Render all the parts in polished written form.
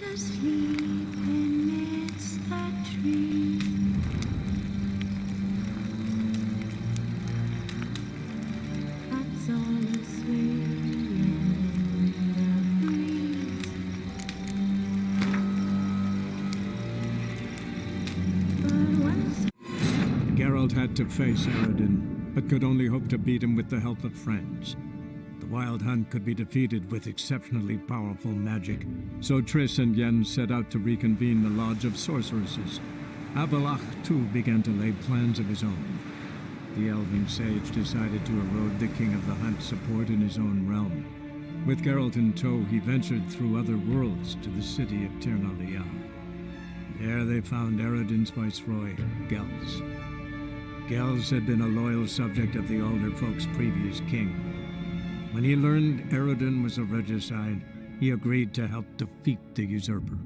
Asleep amidst the trees. Cats all asleep in the breeze. But once Geralt had to face Eredin, but could only hope to beat him with the help of friends. The Wild Hunt could be defeated with exceptionally powerful magic, so Triss and Yen set out to reconvene the Lodge of Sorceresses. Avalach, too, began to lay plans of his own. The elven sage decided to erode the King of the Hunt's support in his own realm. With Geralt in tow, he ventured through other worlds to the city of Tirnalia. There they found Eredin's viceroy, Gels. Gels had been a loyal subject of the Alder Folk's previous king. When he learned Eredin was a regicide, he agreed to help defeat the usurper.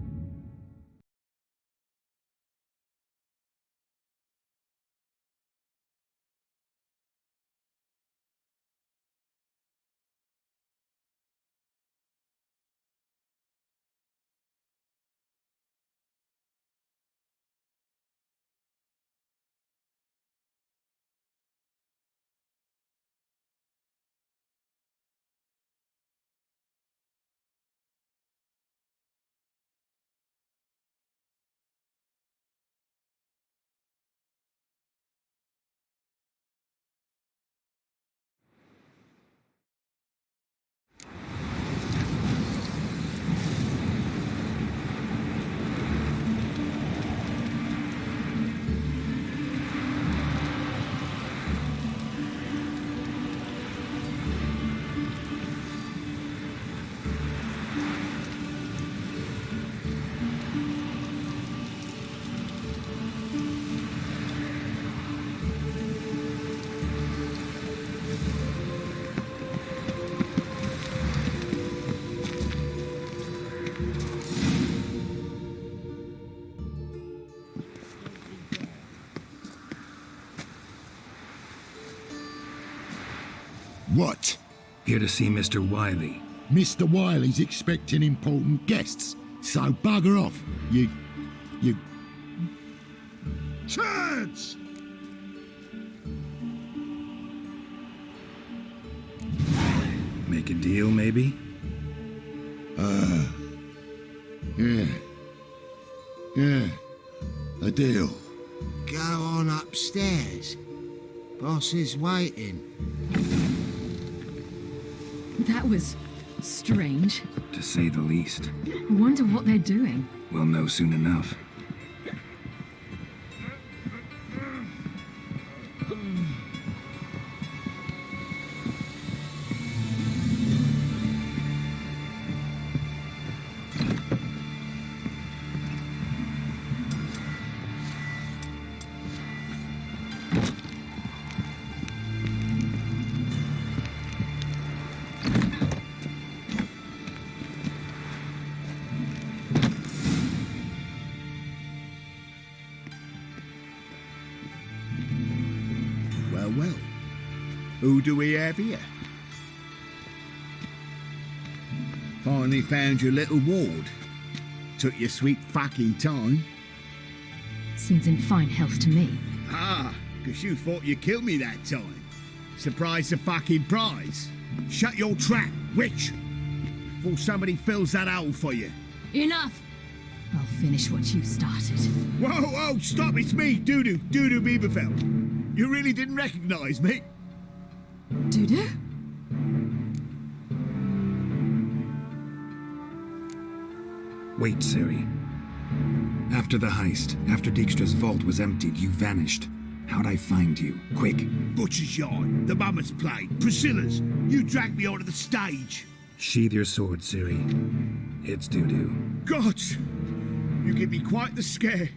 What? Here to see Mr. Wiley. Mr. Wiley's expecting important guests, so bugger off, you... Turds! Make a deal, maybe? Yeah, a deal. Go on upstairs. Boss is waiting. That was strange. To say the least. I wonder what they're doing. We'll know soon enough. Well, who do we have here? Finally found your little ward. Took your sweet fucking time. Seems in fine health to me. Ah, 'cause you thought you killed me that time. Surprise the fucking prize. Shut your trap, witch! Before somebody fills that hole for you. Enough! I'll finish what you started. Whoa, stop, it's me, Dudu Bieberfeld. You really didn't recognize me? Dudu? Wait, Ciri. After the heist, after Dijkstra's vault was emptied, you vanished. How'd I find you? Quick. Butcher's Yard, the Mummer's Plate, Priscilla's. You dragged me onto the stage. Sheathe your sword, Ciri. It's Dudu. Gods! You give me quite the scare.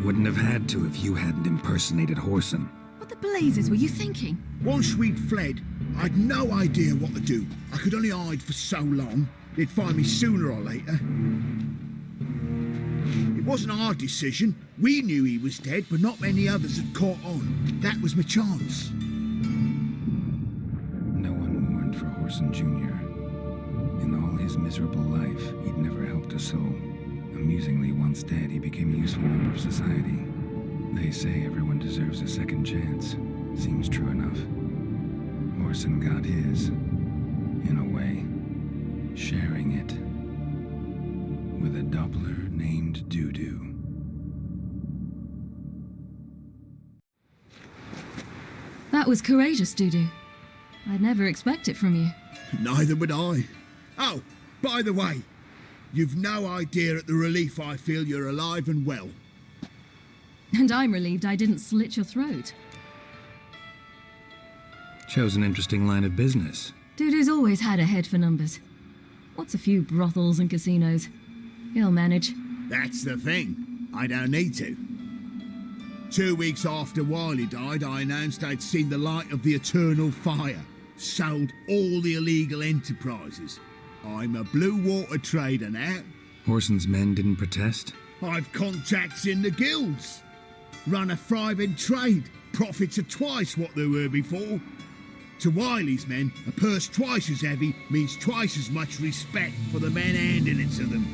Wouldn't have had to if you hadn't impersonated Whoreson. What the blazes were you thinking? Once we'd fled, I'd no idea what to do. I could only hide for so long. They'd find me sooner or later. It wasn't our decision. We knew he was dead, but not many others had caught on. That was my chance. No one mourned for Whoreson. Orson Jr. In all his miserable life, he'd never helped a soul. Amusingly, once dead, he became a useful member of society. They say everyone deserves a second chance. Seems true enough. Orson got his, in a way, sharing it with a Doppler named Doo-Doo. That was courageous, Dudu. I'd never expect it from you. Neither would I. Oh, by the way, you've no idea at the relief I feel you're alive and well. And I'm relieved I didn't slit your throat. Chose an interesting line of business. Dudu's always had a head for numbers. What's a few brothels and casinos? He'll manage. That's the thing. I don't need to. 2 weeks after Wiley died, I announced I'd seen the light of the eternal fire. Sold all the illegal enterprises. I'm a blue water trader now. Orson's men didn't protest? I've contacts in the guilds. Run a thriving trade. Profits are twice what they were before. To Wiley's men, a purse twice as heavy means twice as much respect for the men handing it to them.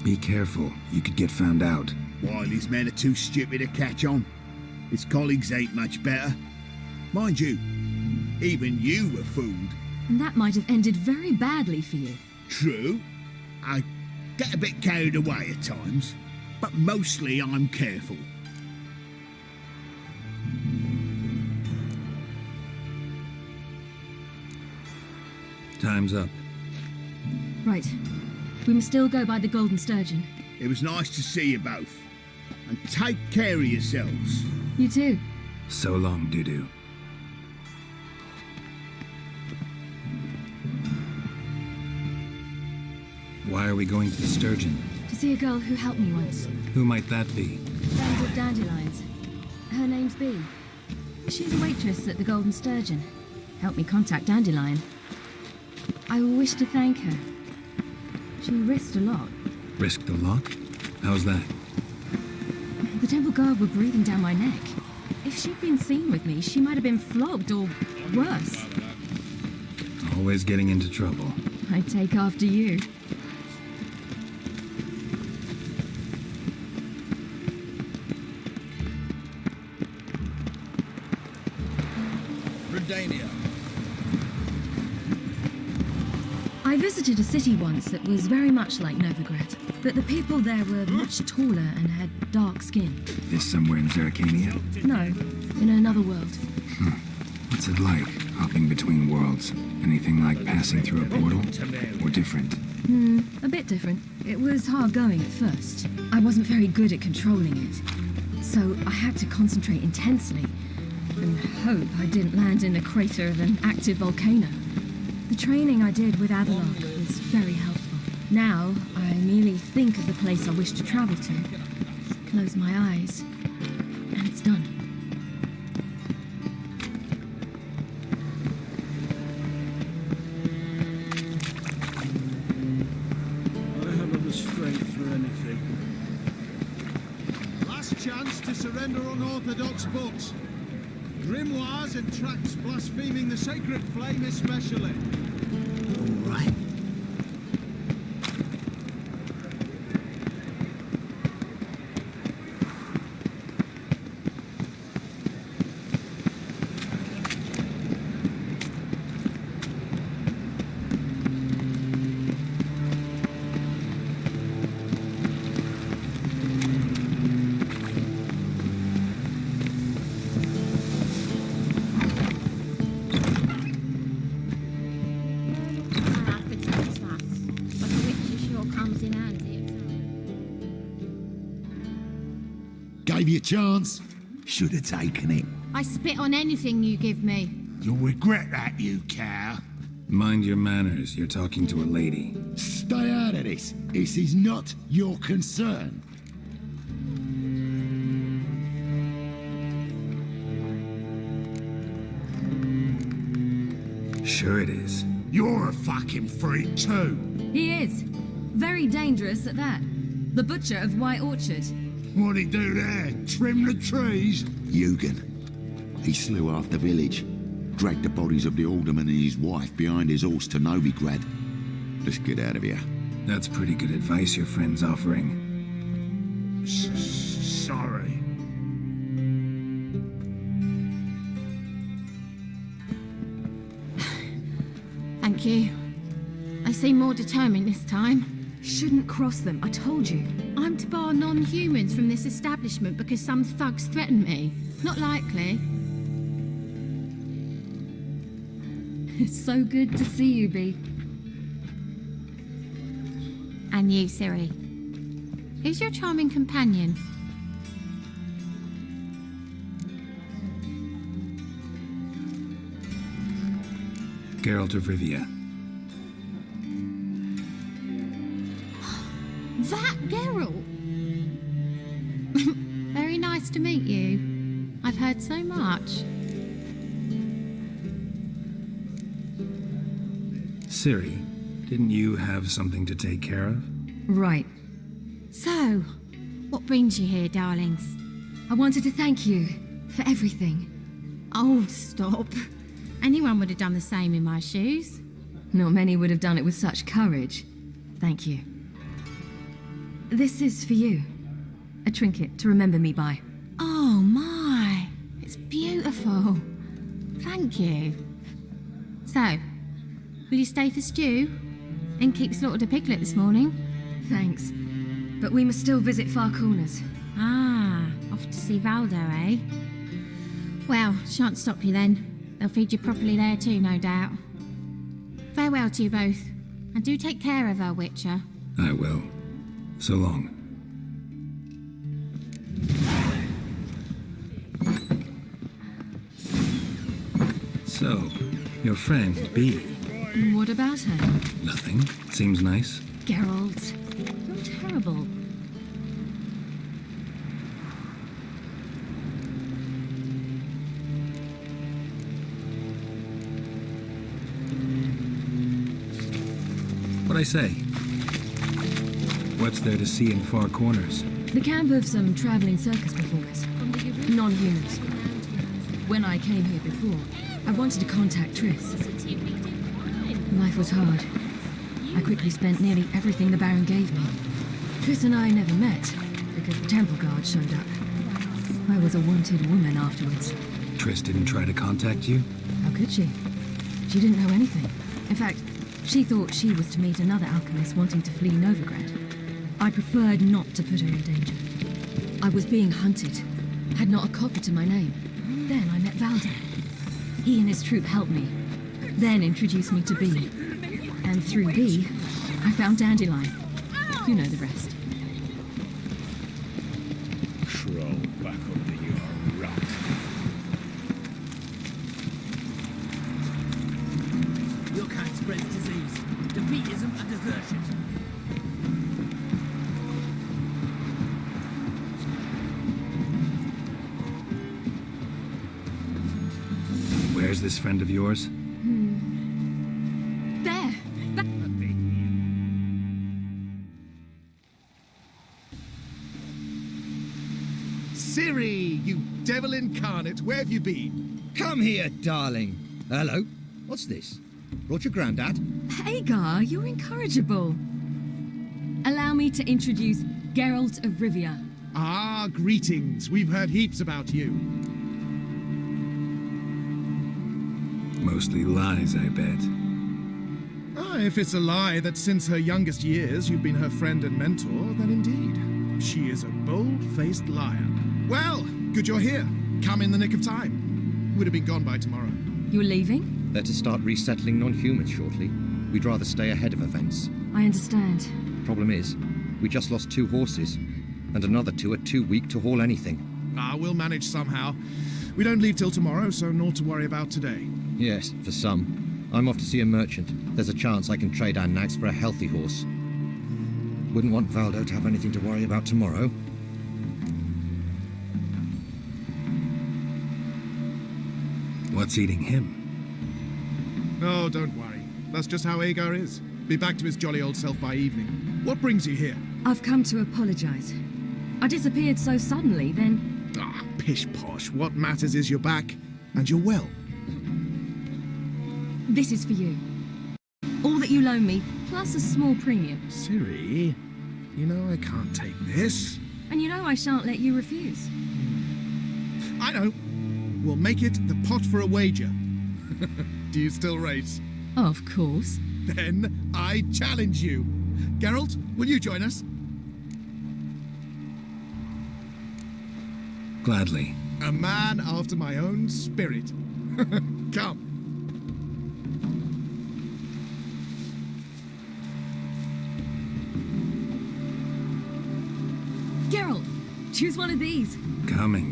Be careful, you could get found out. Wiley's men are too stupid to catch on. His colleagues ain't much better. Mind you, even you were fooled. And that might have ended very badly for you. True, I get a bit carried away at times, but mostly I'm careful. Time's up. Right. We must still go by the Golden Sturgeon. It was nice to see you both. And take care of yourselves. You too. So long, Doo-Doo. Why are we going to the Sturgeon? To see a girl who helped me once. Who might that be? Friend of Dandelion's. Her name's Bee. She's a waitress at the Golden Sturgeon. Helped me contact Dandelion. I wish to thank her. She risked a lot. Risked a lot? How's that? The temple guard were breathing down my neck. If she'd been seen with me, she might have been flogged or worse. Always getting into trouble. I'd take after you. I visited a city once that was very much like Novigrad, but the people there were much taller and had dark skin. This somewhere in Zeracania? No, in another world. What's it like, hopping between worlds? Anything like passing through a portal? Or different? A bit different. It was hard going at first. I wasn't very good at controlling it, so I had to concentrate intensely and hope I didn't land in the crater of an active volcano. The training I did with Avalok was very helpful. Now, I merely think of the place I wish to travel to, close my eyes, and it's done. I haven't the strength for anything. Last chance to surrender unorthodox books. Grimoires and tracts blaspheming the sacred flame especially. All right. Gave you a chance. Should have taken it. I spit on anything you give me. You'll regret that, you cow. Mind your manners, you're talking to a lady. Stay out of this. This is not your concern. Sure it is. You're a fucking freak too. He is. Very dangerous at that. The butcher of White Orchard. What'd he do there? Trim the trees? Eugen. He slew half the village. dragged the bodies of the alderman and his wife behind his horse to Novigrad. Let's get out of here. That's pretty good advice your friend's offering. Sorry. Thank you. They seem more determined this time. Shouldn't cross them, I told you. I'm to bar non-humans from this establishment because some thugs threaten me. Not likely. It's so good to see you, Bee. And you, Siri. Who's your charming companion? Geralt of Rivia. That Geralt! Very nice to meet you. I've heard so much. Ciri, didn't you have something to take care of? Right. So, what brings you here, darlings? I wanted to thank you for everything. Oh, stop. Anyone would have done the same in my shoes. Not many would have done it with such courage. Thank you. This is for you. A trinket to remember me by. Oh my, it's beautiful. Thank you. So, will you stay for stew? Innkeep slaughtered a piglet this morning. Thanks. But we must still visit Far Corners. Ah, off to see Valdo, eh? Well, shan't stop you then. They'll feed you properly there too, no doubt. Farewell to you both. And do take care of her, Witcher. I will. So long. So, your friend, Bee. What about her? Nothing. Seems nice. Geralt, you're terrible. What'd I say? What's there to see in Far Corners? The camp of some traveling circus performers. Non-humans. When I came here before, I wanted to contact Triss. Life was hard. I quickly spent nearly everything the Baron gave me. Triss and I never met, because the temple guard showed up. I was a wanted woman afterwards. Triss didn't try to contact you? How could she? She didn't know anything. In fact, she thought she was to meet another alchemist wanting to flee Novigrad. I preferred not to put her in danger. I was being hunted, had not a copper to my name. Then I met Valdo. He and his troop helped me, then introduced me to Bee. And through Bee, I found Dandelion. You know the rest. Crawl back under your rock. Your kind spreads disease. Defeat isn't a desertion. Where's this friend of yours? There! Ciri, you devil incarnate, where have you been? Come here, darling. Hello. What's this? Brought your granddad? Hagar, you're incorrigible. Allow me to introduce Geralt of Rivia. Ah, greetings. We've heard heaps about you. Mostly lies, I bet. Ah, if it's a lie that since her youngest years you've been her friend and mentor, then indeed, she is a bold-faced liar. Well, good you're here. Come in the nick of time. Would have been gone by tomorrow. You're leaving? They're to start resettling non-humans shortly. We'd rather stay ahead of events. I understand. Problem is, we just lost 2 horses, and another 2 are too weak to haul anything. Ah, we'll manage somehow. We don't leave till tomorrow, so naught to worry about today. Yes, for some. I'm off to see a merchant. There's a chance I can trade our nags for a healthy horse. Wouldn't want Valdo to have anything to worry about tomorrow. What's eating him? Oh, don't worry. That's just how Agar is. Be back to his jolly old self by evening. What brings you here? I've come to apologize. I disappeared so suddenly, then... Ah, pish-posh. What matters is you're back, and you're well. This is for you. All that you loan me, plus a small premium. Ciri, you know I can't take this. And you know I shan't let you refuse. I know. We'll make it the pot for a wager. Do you still race? Of course. Then I challenge you. Geralt, will you join us? Gladly. A man after my own spirit. Come. Geralt, choose one of these. Coming.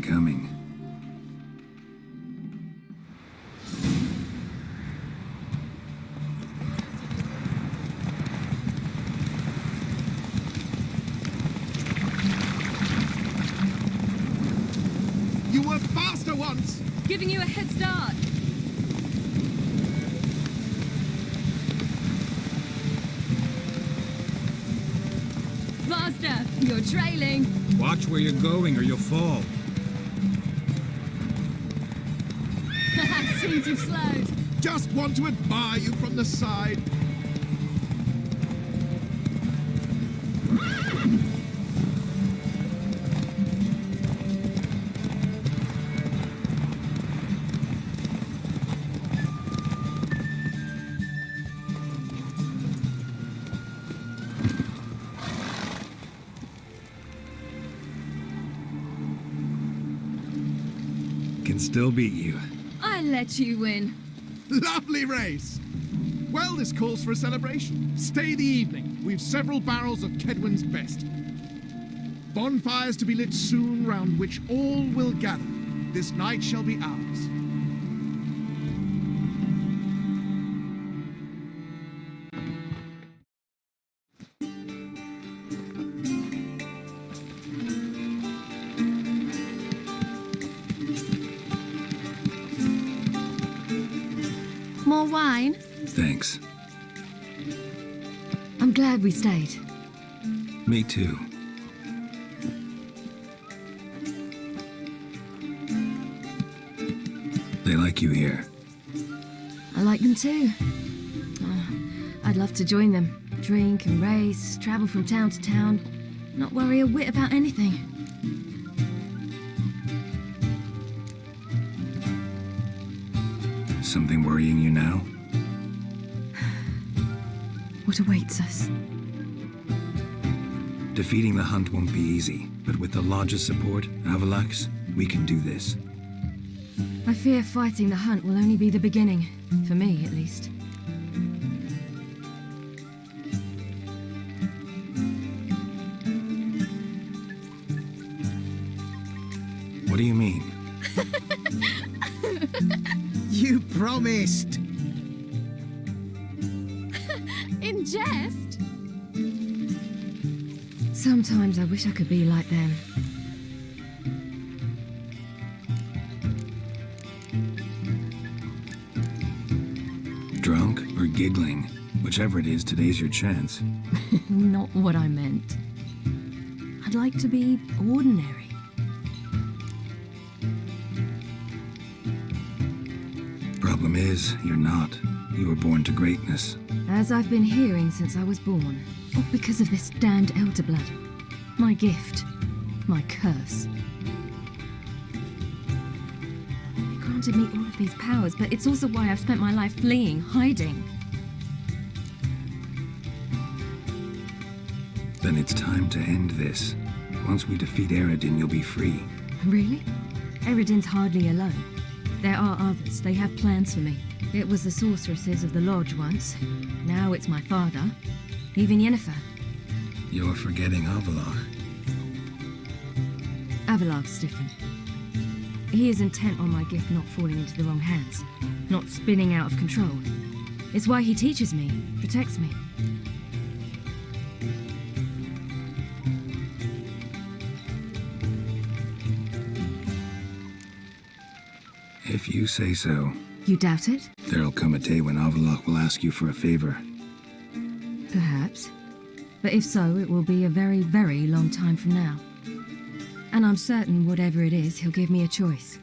You were faster once! Giving you a head start. Faster! You're trailing. Watch where you're going or you'll fall. Seems you've slowed. Just want to admire you from the side. Can still beat you. I let you win. Lovely race! Well, this calls for a celebration. Stay the evening. We've several barrels of Kedwen's best. Bonfires to be lit soon, round which all will gather. This night shall be ours. More wine? Thanks. I'm glad we stayed. Me too. They like you here. I like them too. Oh, I'd love to join them. Drink and race, travel from town to town, not worry a whit about anything. Something worrying you now? What awaits us? Defeating the hunt won't be easy, but with the Lodge's support, Avalax, we can do this. I fear fighting the hunt will only be the beginning, for me at least. What do you mean? You promised! In jest? Sometimes I wish I could be like them. Drunk or giggling? Whichever it is, today's your chance. Not what I meant. I'd like to be ordinary. Problem is, you're not. You were born to greatness. As I've been hearing since I was born. All because of this damned elder blood. My gift. My curse. It granted me all of these powers, but it's also why I've spent my life fleeing, hiding. Then it's time to end this. Once we defeat Eredin, you'll be free. Really? Eredin's hardly alone. There are others. They have plans for me. It was the sorceresses of the Lodge once. Now it's my father. Even Yennefer. You're forgetting Avalach. Avalach's different. He is intent on my gift not falling into the wrong hands. Not spinning out of control. It's why he teaches me, protects me. If you say so. You doubt it? There'll come a day when Avalach will ask you for a favor. Perhaps. But if so, it will be a very, very long time from now. And I'm certain whatever it is, he'll give me a choice.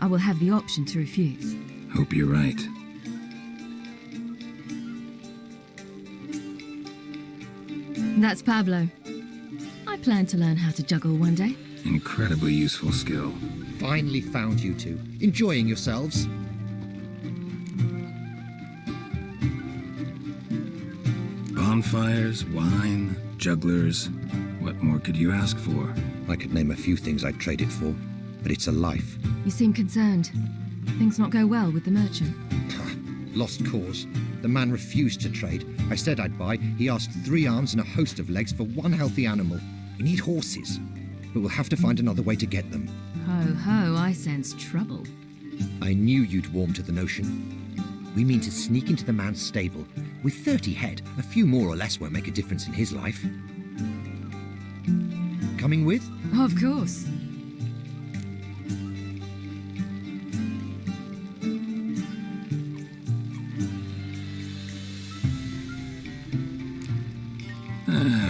I will have the option to refuse. Hope you're right. That's Pablo. I plan to learn how to juggle one day. Incredibly useful skill. Finally found you two. Enjoying yourselves? Bonfires, wine, jugglers. What more could you ask for? I could name a few things I'd trade it for, but it's a life. You seem concerned. Things not go well with the merchant. Lost cause. The man refused to trade. I said I'd buy. He asked 3 arms and a host of legs for 1 healthy animal. We need horses, but we'll have to find another way to get them. Ho ho, I sense trouble. I knew you'd warm to the notion. We mean to sneak into the man's stable. With 30 head, a few more or less won't make a difference in his life. Coming with? Of course.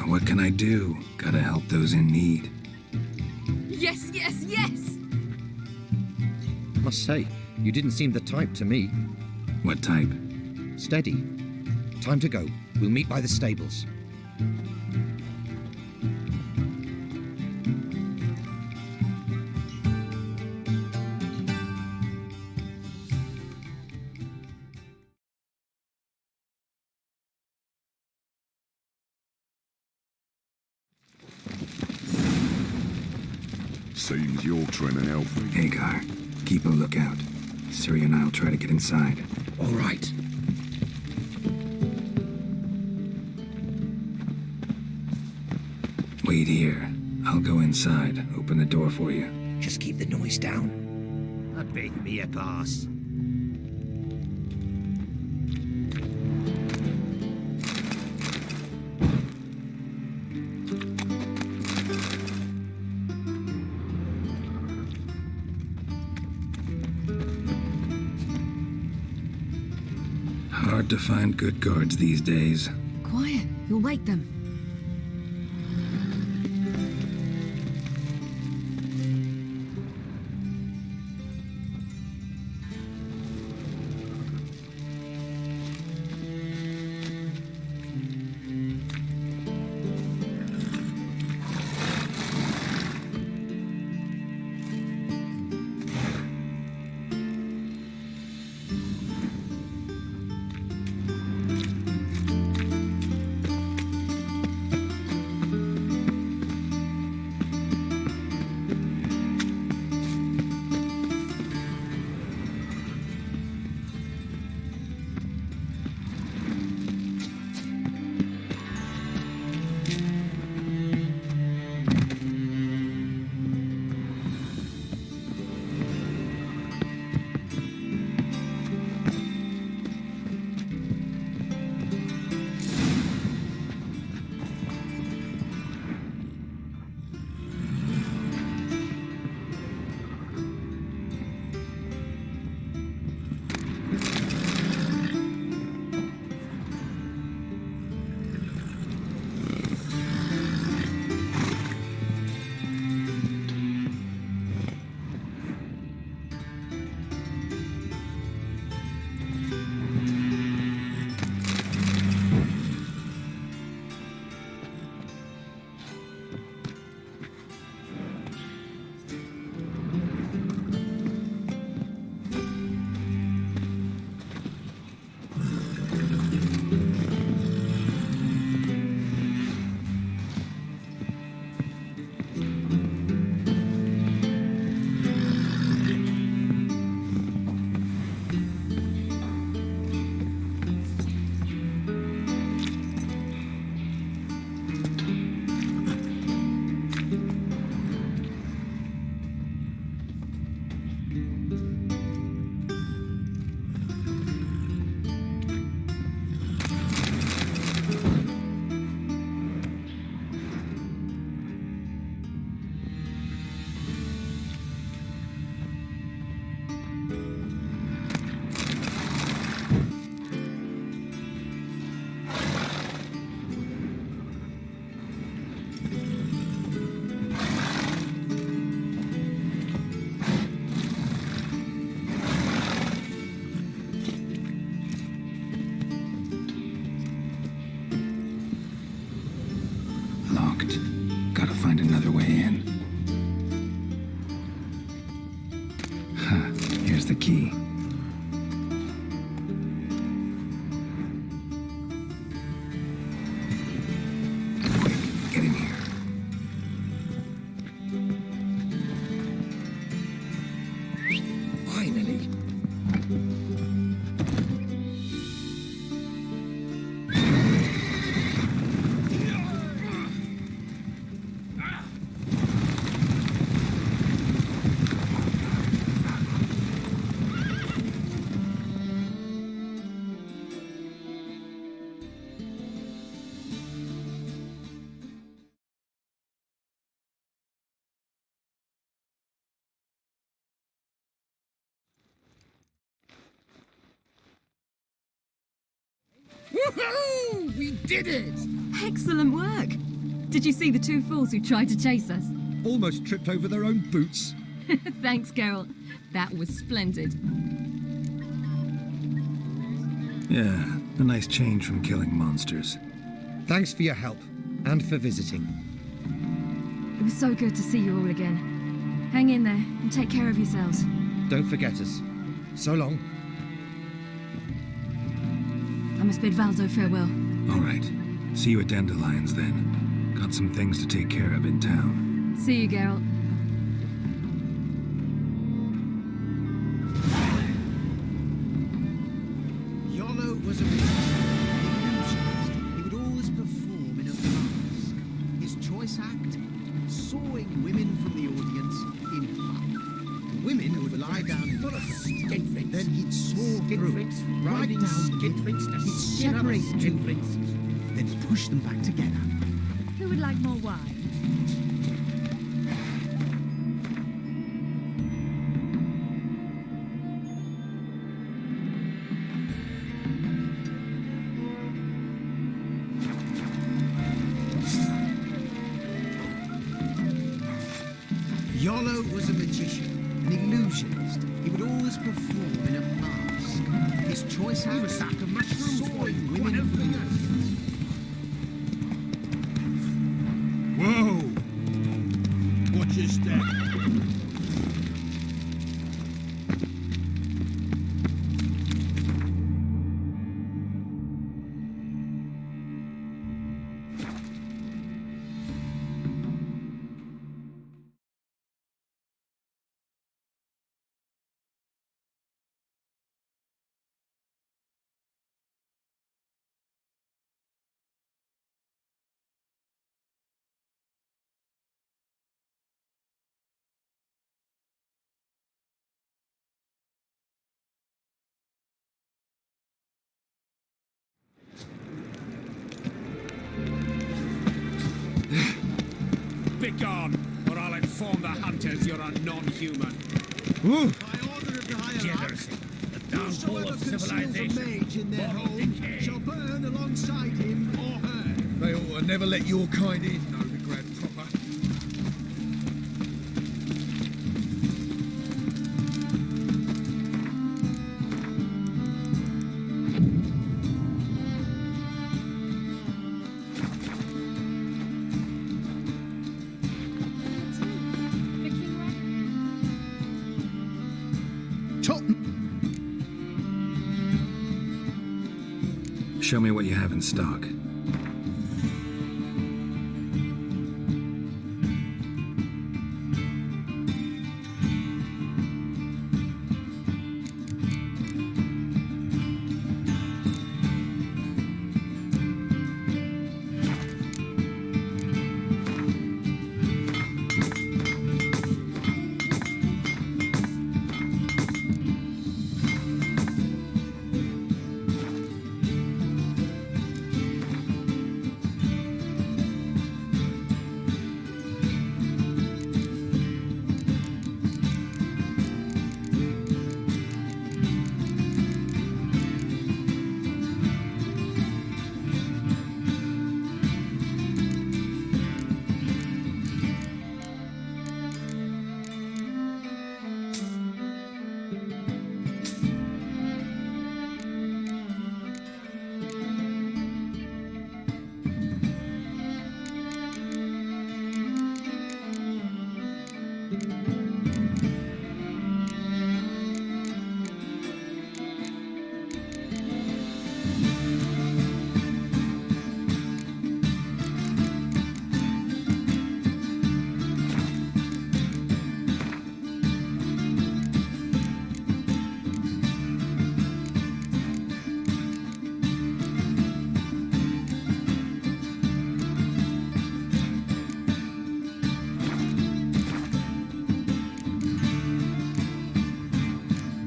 What can I do? Gotta help those in need. Yes, yes, yes! Must say, you didn't seem the type to me. What type? Steady. Time to go. We'll meet by the stables. Seems you're trimming healthy. Hagar, keep a lookout. Siri and I'll try to get inside. All right. Wait here. I'll go inside. Open the door for you. Just keep the noise down. A big me a glass. Hard to find good guards these days. Quiet, you'll wake them. Woohoo! We did it! Excellent work! Did you see the two fools who tried to chase us? Almost tripped over their own boots. Thanks, Carol. That was splendid. Yeah, a nice change from killing monsters. Thanks for your help, and for visiting. It was so good to see you all again. Hang in there and take care of yourselves. Don't forget us. So long. I must bid Valdo farewell. All right. See you at Dandelions then. Got some things to take care of in town. See you, Geralt. Yolo was a illusionist. He would always perform in a mask. His choice act? Sawing women from the audience in half. Women would lie down in front of him. Then he'd saw through it, right down he'd separate two faces. Then he'd push them back together. Who would like more wine? Yolo was a magician, an illusionist. He would always perform in a mask. His choice act? He was sack of mushrooms, sawing women from the audience. Whoa! Watch your step. Begone, or I'll inform the hunters you're a non-human. By order of the Degeneracy, hierarchy, the downfall whosoever of conceals a civilization, mage in their moral home decay. shall burn alongside him or her. They ought to never let your kind in, Novigrad proper. Top. Show me what you have in stock.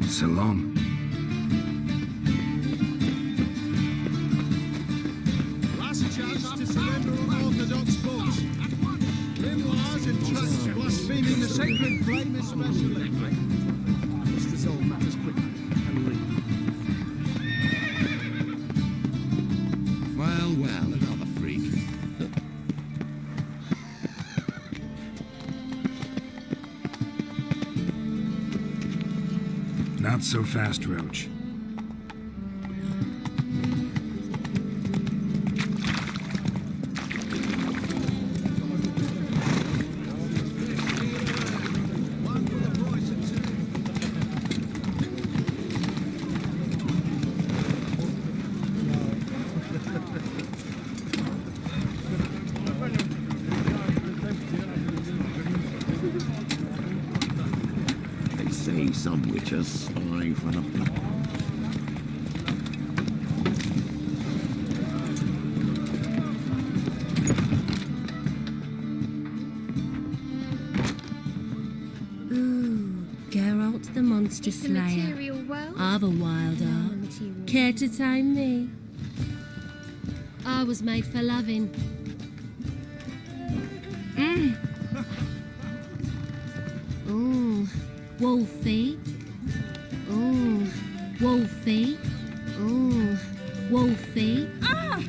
So long. Last chance to surrender unorthodox books. Grimoires and trusts blaspheming the sacred flame especially. Let's resolve matters quickly and leave. Not so fast, Roach. They say some witches spy from a... Geralt the Monster It's a Slayer. material world. I've a wild No art. material Care to tame me? I was made for loving. Ooh, Wolfie. Ooh, Wolfie. Ooh, Wolfie. Ah!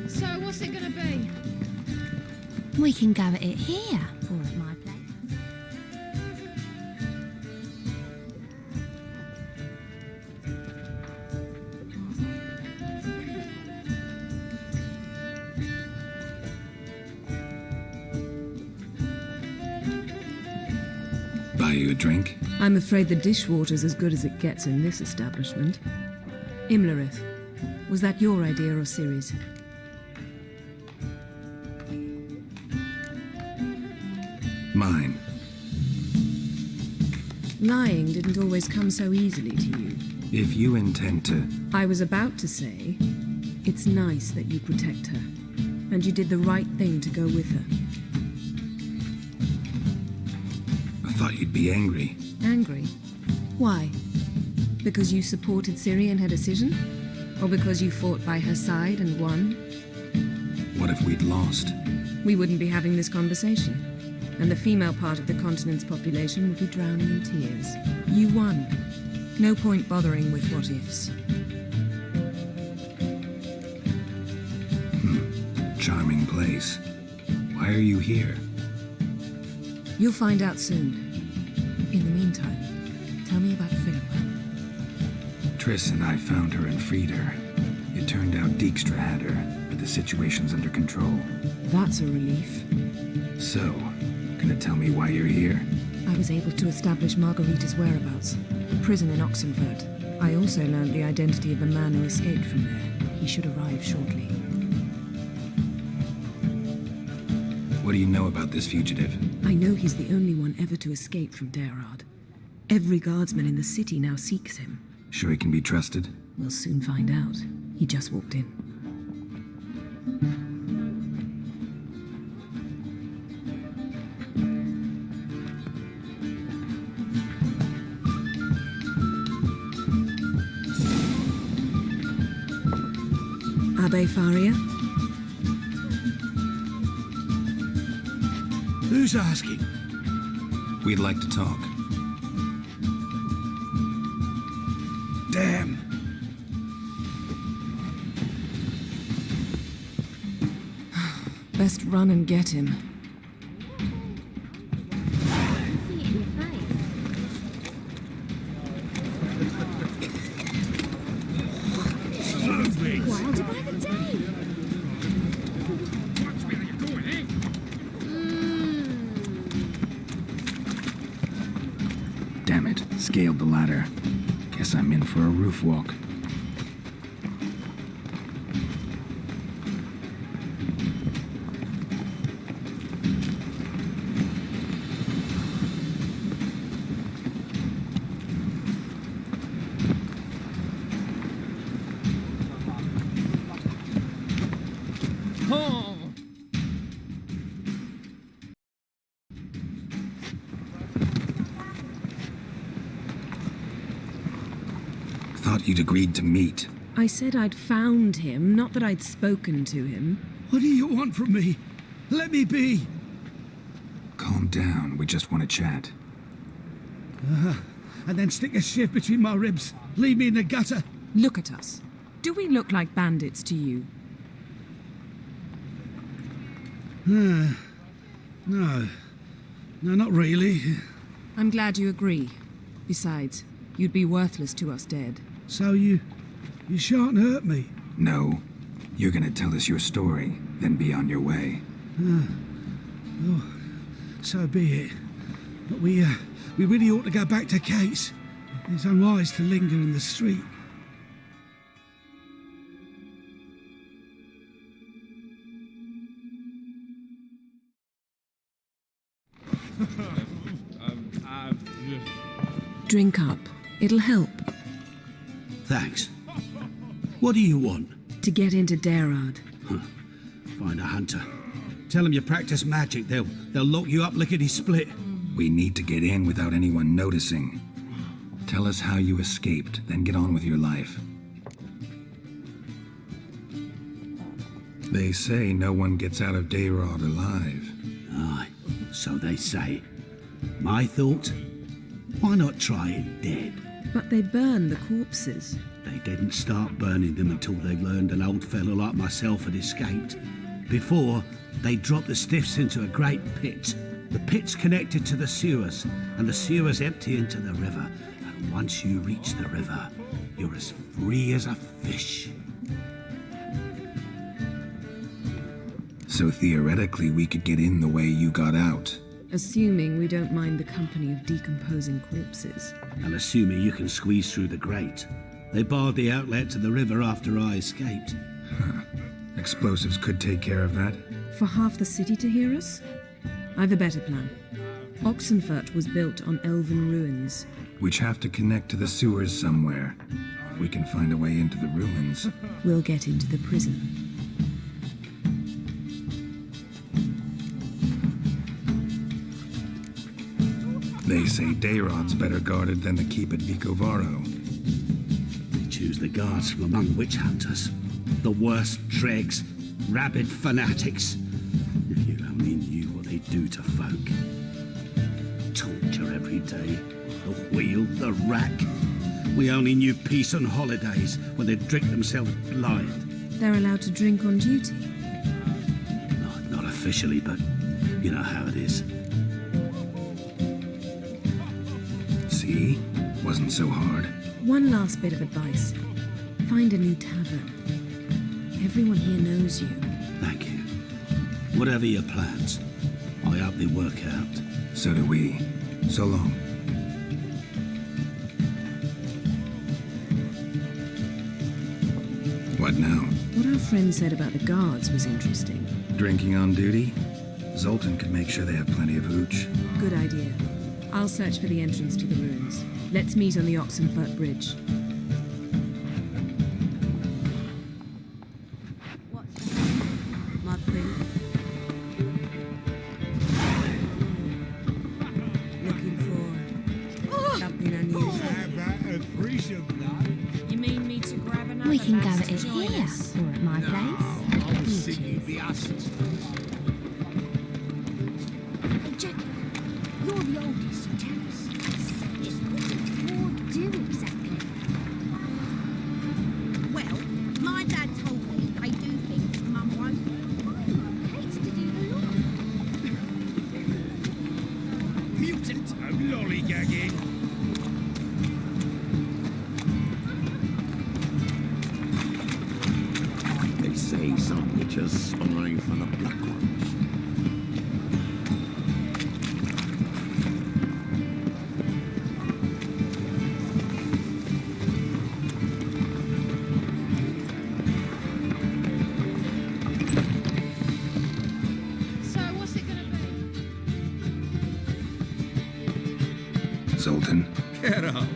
So what's it gonna be? We can go at it here, or at my place. Buy you a drink? I'm afraid the dishwater's as good as it gets in this establishment. Imlerith, was that your idea or Ciri's? Mine. Lying didn't always come so easily to you. If you intend to... I was about to say, it's nice that you protect her. And you did the right thing to go with her. I thought you'd be angry. Angry? Why? Because you supported Ciri in her decision? Or because you fought by her side and won? What if we'd lost? We wouldn't be having this conversation. And the female part of the continent's population would be drowning in tears. You won. No point bothering with what ifs. Charming place. Why are you here? You'll find out soon. In the meantime, tell me about Philippa. Triss and I found her and freed her. It turned out Dijkstra had her, but the situation's under control. That's a relief. So, gonna tell me why you're here? I was able to establish Margarita's whereabouts. A prison in Oxenfurt. I also learned the identity of the man who escaped from there. He should arrive shortly. What do you know about this fugitive? I know he's the only one ever to escape from Derard. Every guardsman in the city now seeks him. Sure he can be trusted? We'll soon find out. He just walked in. Abbe Faria? Who's asking? We'd like to talk. Damn. Best run and get him. See it in your face. Wilder by the day. Watch where you're going, eh? Damn it, scaled the ladder. Guess I'm in for a roof walk. Thought you'd agreed to meet. I said I'd found him, not that I'd spoken to him. What do you want from me? Let me be. Calm down, we just want to chat. And then stick a shiv between my ribs. Leave me in the gutter. Look at us. Do we look like bandits to you? No. No, not really. I'm glad you agree. Besides, you'd be worthless to us dead. So you shan't hurt me? No. You're gonna tell us your story, then be on your way. Oh, so be it. But we really ought to go back to Kate's. It's unwise to linger in the street. Drink up. It'll help. Thanks. What do you want? To get into Darad. Find a hunter. Tell them you practice magic. They'll lock you up lickety-split. We need to get in without anyone noticing. Tell us how you escaped, then get on with your life. They say no one gets out of Darad alive. Aye, so they say. My thought? Why not try it dead? But they burn the corpses. They didn't start burning them until they learned an old fellow like myself had escaped. Before, they dropped the stiffs into a great pit. The pit's connected to the sewers, and the sewers empty into the river. And once you reach the river, you're as free as a fish. So theoretically, we could get in the way you got out. Assuming we don't mind the company of decomposing corpses. And assuming you can squeeze through the grate. They barred the outlet to the river after I escaped. Explosives could take care of that. For half the city to hear us? I've a better plan. Oxenfurt was built on elven ruins. Which have to connect to the sewers somewhere. If we can find a way into the ruins. We'll get into the prison. They say Dayrod's better guarded than the keep at Vicovaro. They choose the guards from among witch hunters. The worst dregs, rabid fanatics. If you only knew what they do to folk. Torture every day. The wheel, the rack. We only knew peace on holidays when they'd drink themselves blind. They're allowed to drink on duty? Not officially, but you know how it is. See? Wasn't so hard. One last bit of advice. Find a new tavern. Everyone here knows you. Thank you. Whatever your plans, I hope they work out. So do we. So long. What now? What our friend said about the guards was interesting. Drinking on duty? Zoltan could make sure they have plenty of hooch. Good idea. I'll search for the entrance to the ruins. Let's meet on the Oxenfurt Bridge. Looking for something unusual. You mean me to grab another? We can go at it here, or at my place. I was singing the assets. You're the oldest, so tell us. Just what did Ward do exactly? Well, my dad told me they do things Mum won't. Hates to do the law. Mutant lollygagging. They say some witches spy for the black ones. Zoltan. Get out.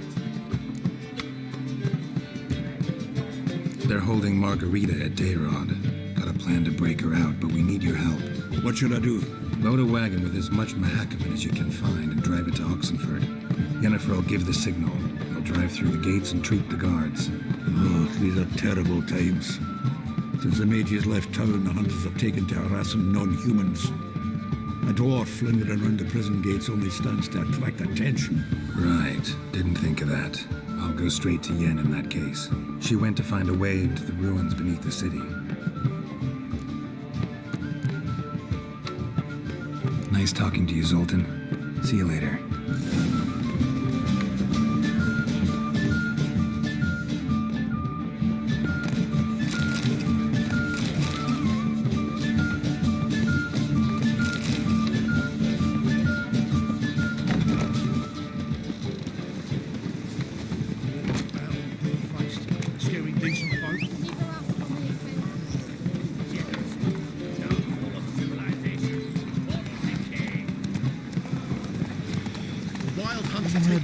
They're holding Margarita at Dayrod. Got a plan to break her out, but we need your help. What should I do? Load a wagon with as much Mahakaman as you can find and drive it to Oxenfurt. Yennefer will give the signal. They'll drive through the gates and treat the guards. Oh, these are terrible times. Since the mages left town, the hunters have taken to harassing non-humans. A dwarf lingering around the prison gates only stands to attract attention. Right. Didn't think of that. I'll go straight to Yen in that case. She went to find a way into the ruins beneath the city. Nice talking to you, Zoltan. See you later.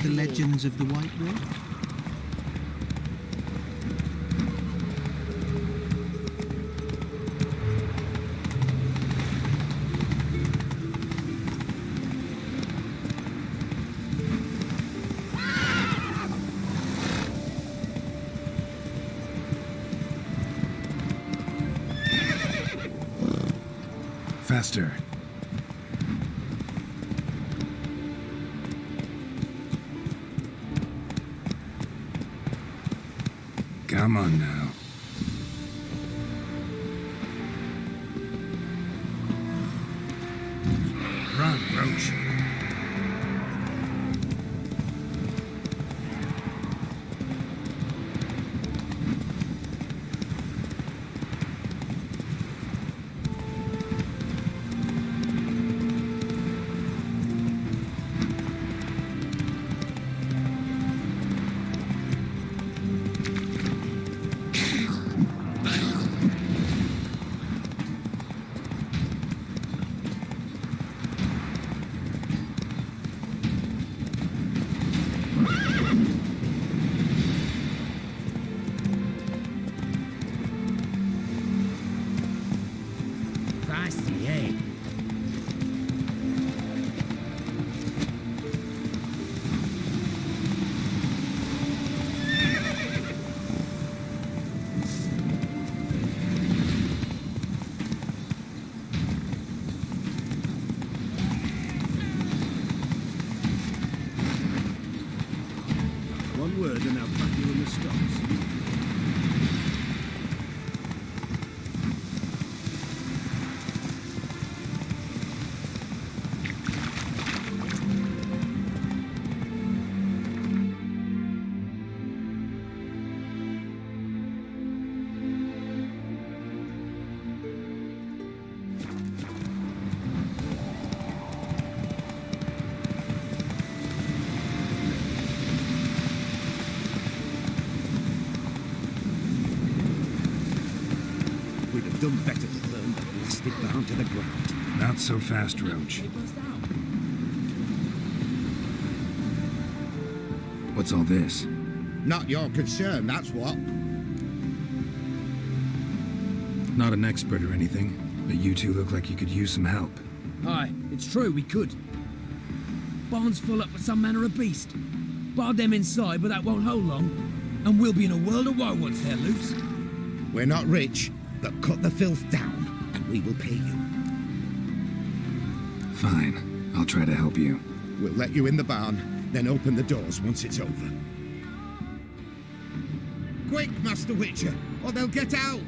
the legends of the White Wolf? Faster. Come on now. Run, Roach. Feisty, eh? One word and I'll put you in the stocks. We'd have done better to burn the blasted barn to the ground. Not so fast, Roach. What's all this? Not your concern, that's what. Not an expert or anything, but you two look like you could use some help. Aye, it's true, we could. Barn's full up with some manner of beast. Bar them inside, but that won't hold long. And we'll be in a world of woe once they're loose. We're not rich, but cut the filth down, and we will pay you. Fine. I'll try to help you. We'll let you in the barn, then open the doors once it's over. Quick, Master Witcher, or they'll get out!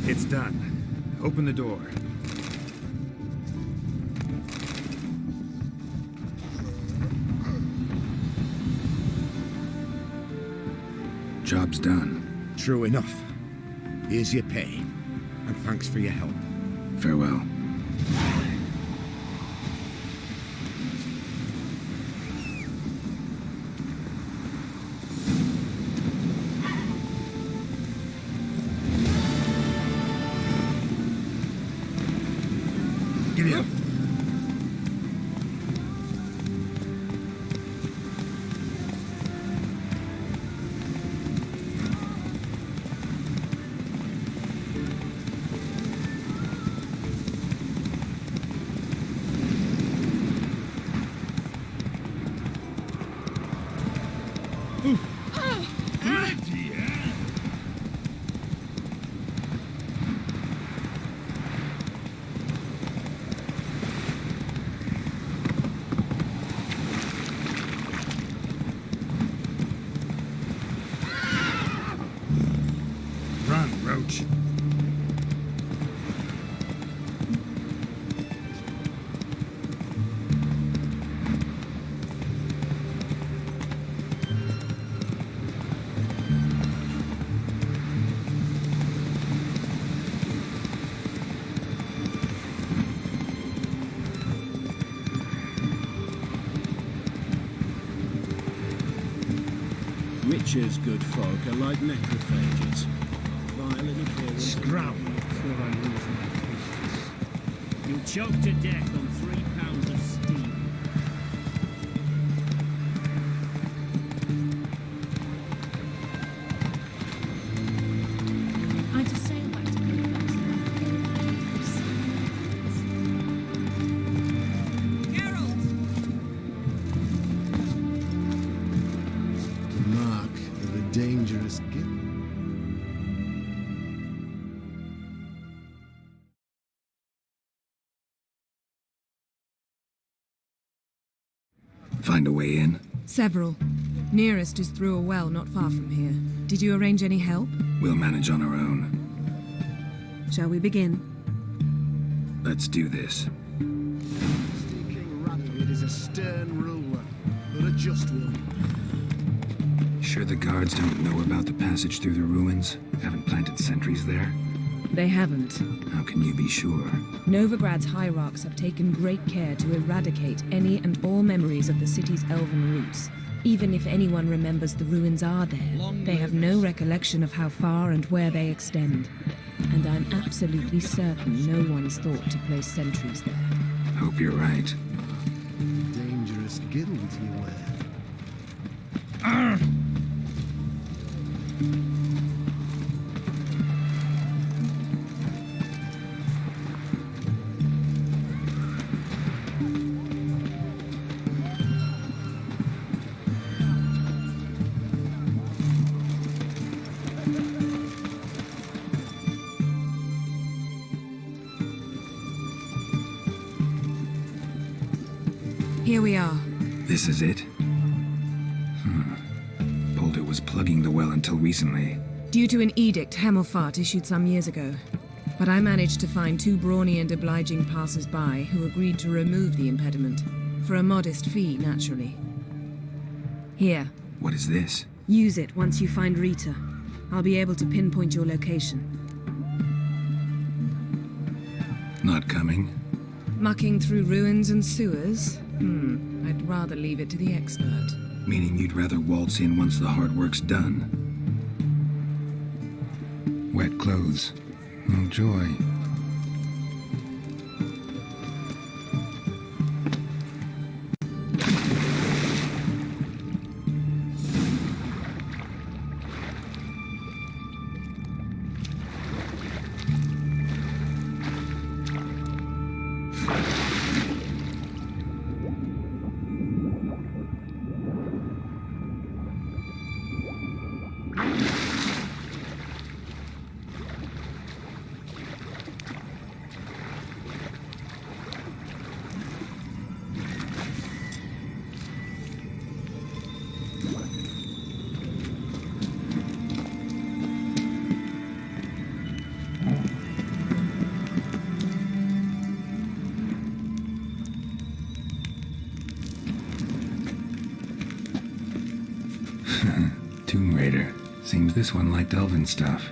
It's done. Open the door. Job's done. True enough. Here's your pay. And thanks for your help. Farewell. Giddy up. approach. Witches, good folk, are like necrophages. Vile in appearance. Scram for unreasonable patience. You'll choke to death on 3 pounds of steam. I just sailed back to Mark of a dangerous gift. Find a way in? Several. Nearest is through a well not far from here. Did you arrange any help? We'll manage on our own. Shall we begin? Let's do this. King Radowid is a stern ruler, but a just one. Sure the guards don't know about the passage through the ruins? Haven't planted sentries there? They haven't. How can you be sure? Novigrad's hierarchs have taken great care to eradicate any and all memories of the city's elven roots. Even if anyone remembers the ruins are there, they have no recollection of how far and where they extend. And I'm absolutely certain no one's thought to place sentries there. Hope you're right. Dangerous guild you wear. Here we are. This is it? Boulder was plugging the well until recently. Due to an edict Hemelfart issued some years ago. But I managed to find 2 brawny and obliging passers-by who agreed to remove the impediment. For a modest fee, naturally. Here. What is this? Use it once you find Rita. I'll be able to pinpoint your location. Not coming? Mucking through ruins and sewers? I'd rather leave it to the expert. Meaning you'd rather waltz in once the hard work's done? Wet clothes. Oh, joy. Tomb Raider. Seems this one liked elven stuff.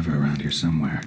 cover around here somewhere.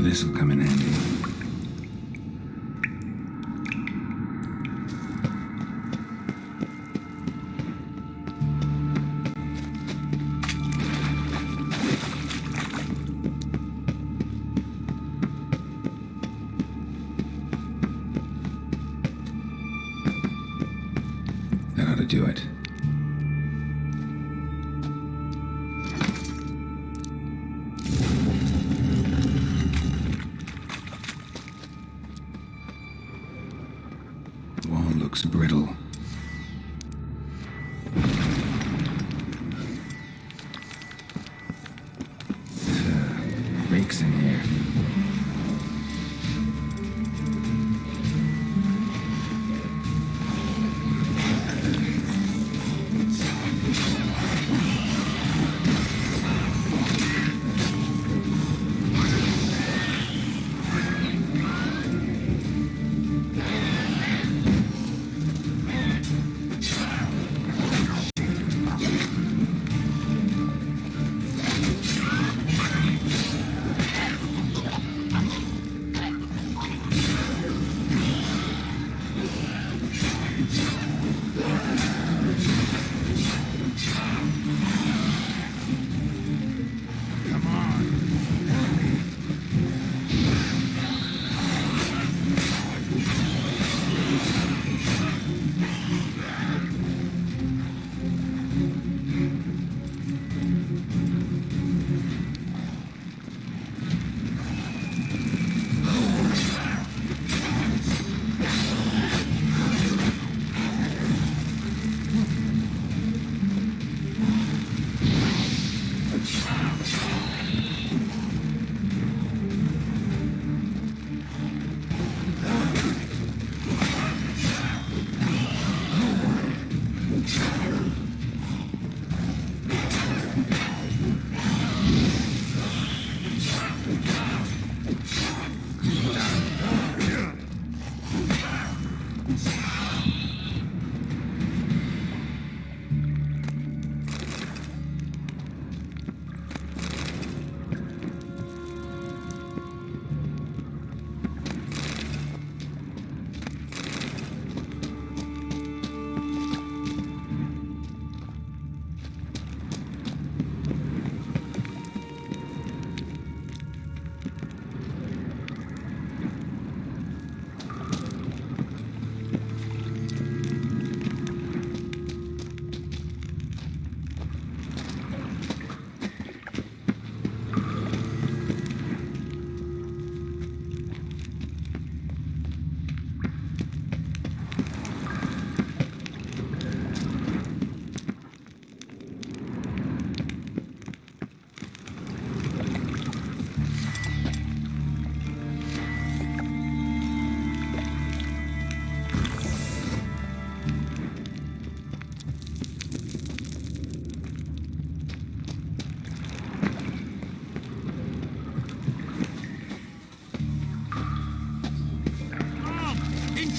This'll come in handy. That ought to do it. Looks brittle. Rakes in here.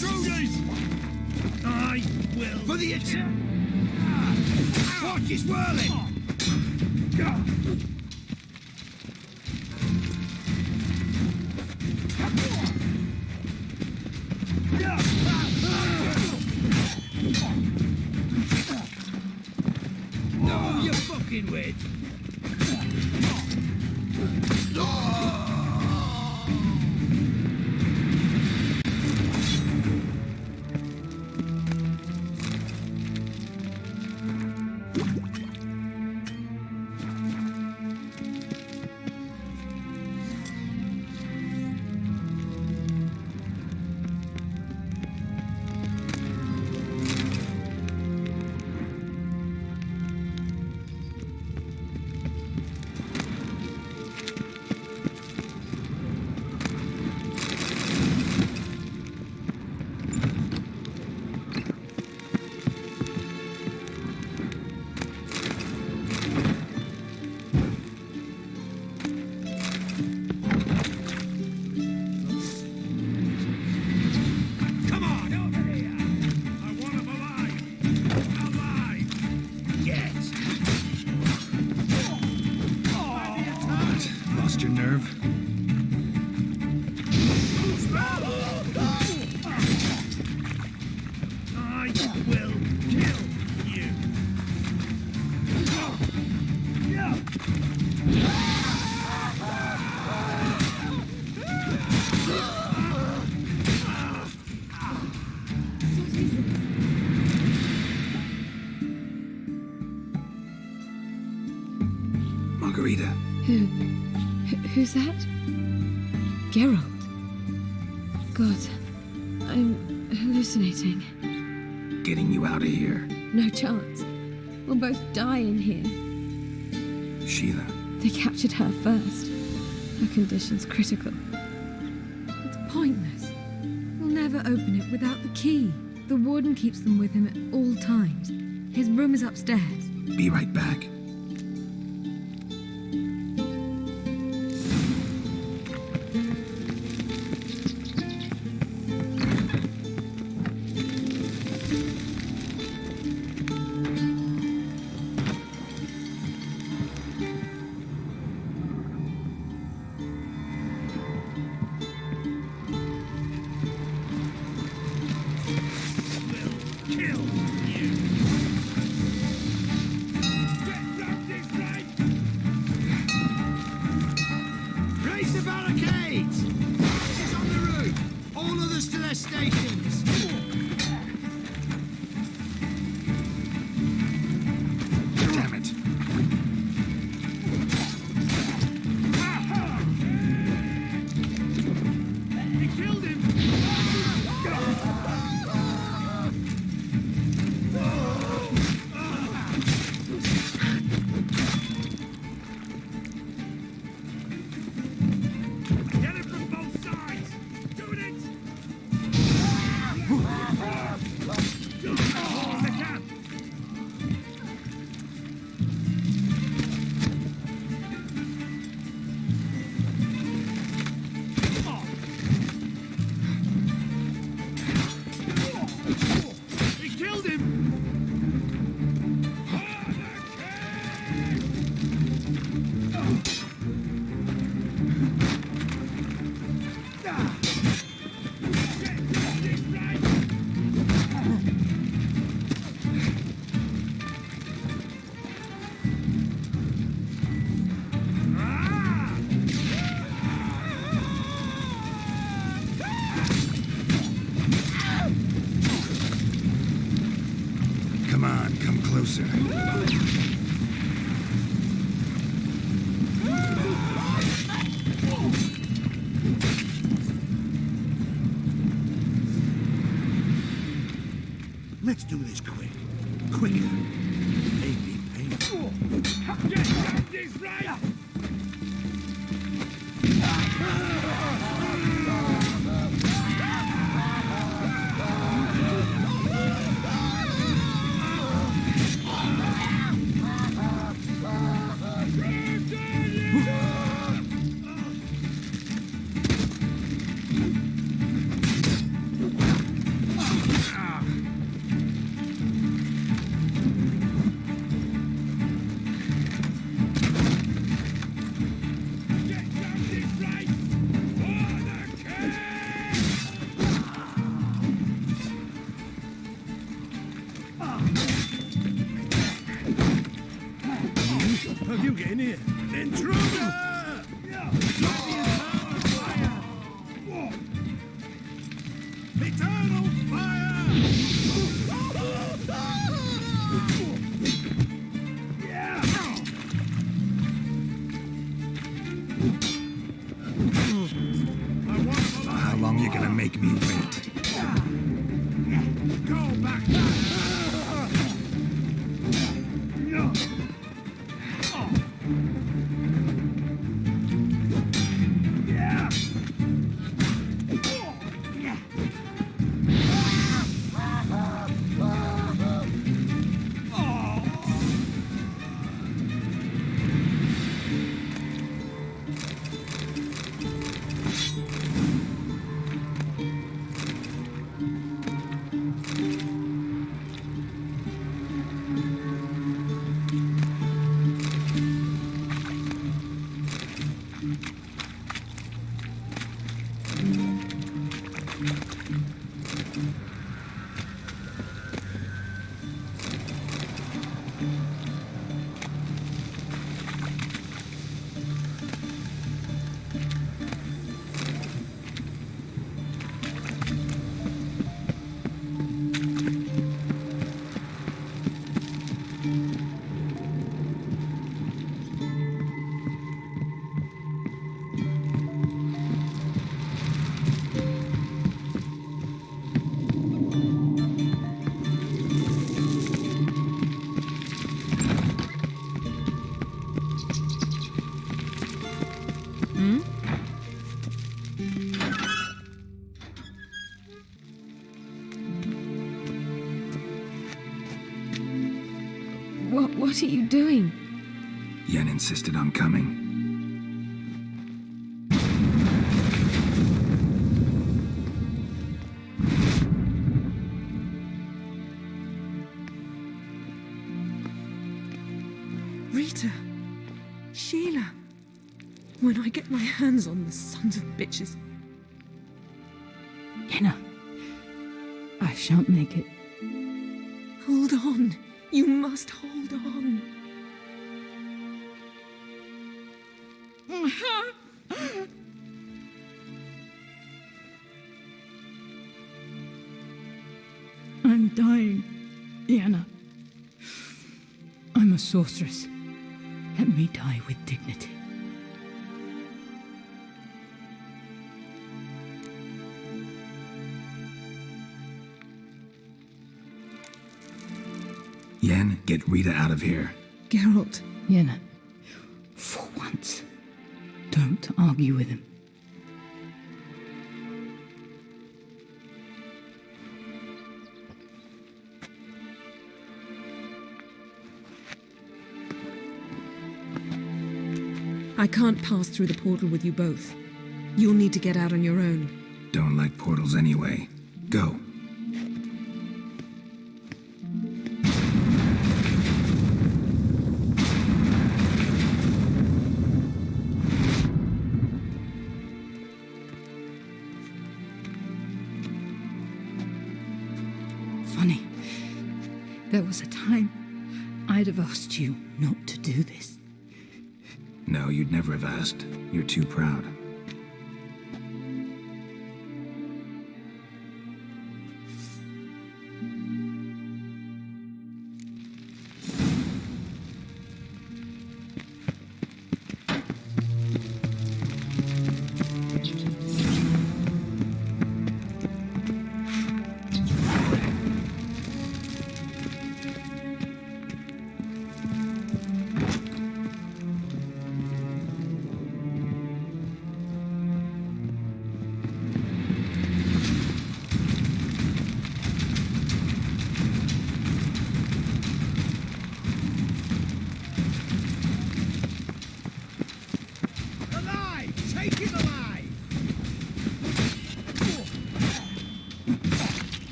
Intruders! I will... For the attack! Watch, it's whirling! No, you fucking witch! Lost your nerve? I will kill you. Margarita. Who's that? Geralt. God, I'm hallucinating. Getting you out of here. No chance. We'll both die in here. Sheila. They captured her first. Her condition's critical. It's pointless. We'll never open it without the key. The warden keeps them with him at all times. His room is upstairs. Be right back. Raise the barricades! It's on the roof! All others to their stations! Damn it. He killed him! Get it from both sides! Doing it! As I can! He killed him! Come on, come closer. Let's do this quick. Quicker. Maybe painful. Get down this right! long you gonna make me wait? Go back! What are you doing? Yen insisted on coming. Rita! Sheila! When I get my hands on the sons of bitches. Yenna, I shan't make it. Hold on! You must hold on! I'm dying, Yenna. I'm a sorceress. Let me die with dignity. Yen, get Rita out of here. Geralt. Yenna, for once, don't argue with him. I can't pass through the portal with you both. You'll need to get out on your own. Don't like portals anyway. Go. Funny. There was a time I'd have asked you not to do this. No, you'd never have asked. You're too proud.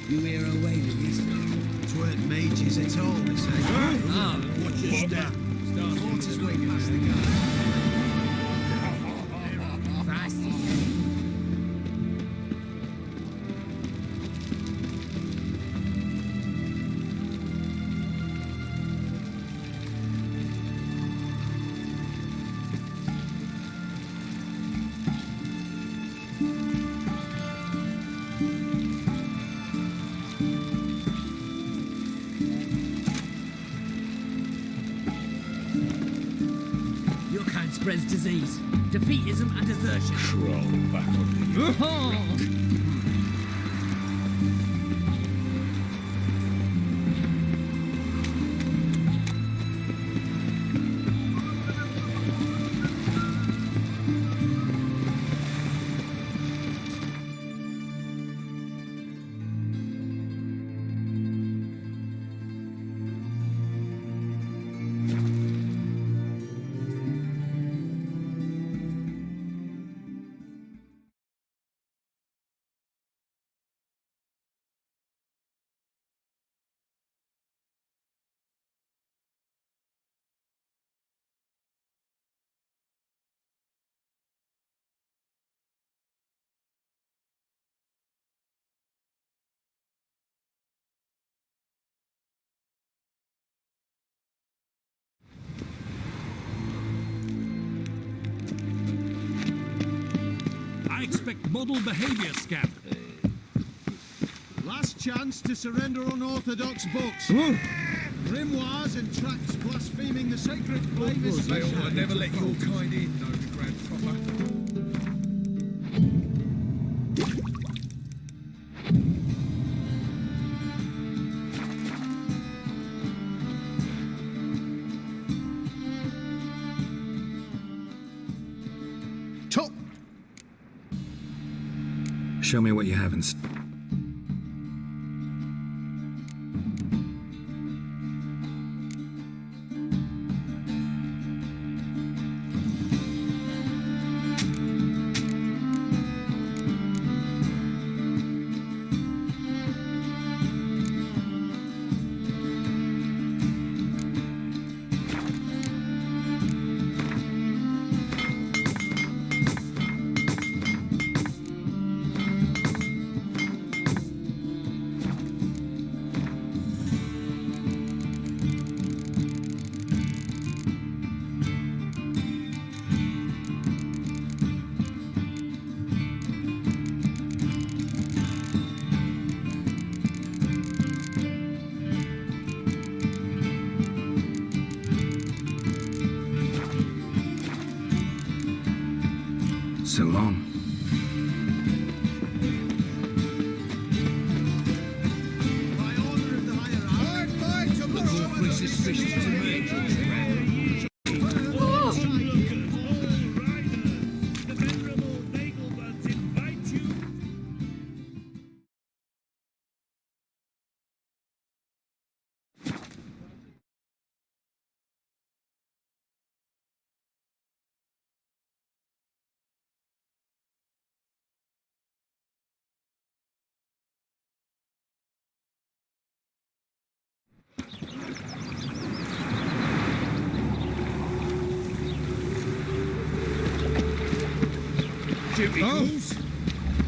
You hear her way, Louise? 'Tweren't mages at all, they say. Watch your step. Quarter swing past the guard. spreads disease, defeatism and desertion. Crawl back on the I expect model behavior, Scamp. Last chance to surrender unorthodox books. Grimoires and tracts blaspheming the sacred flame is I never let your kind in, Novi Grandpapa. Show me what you haven't. So long. Awfully suspicious to me.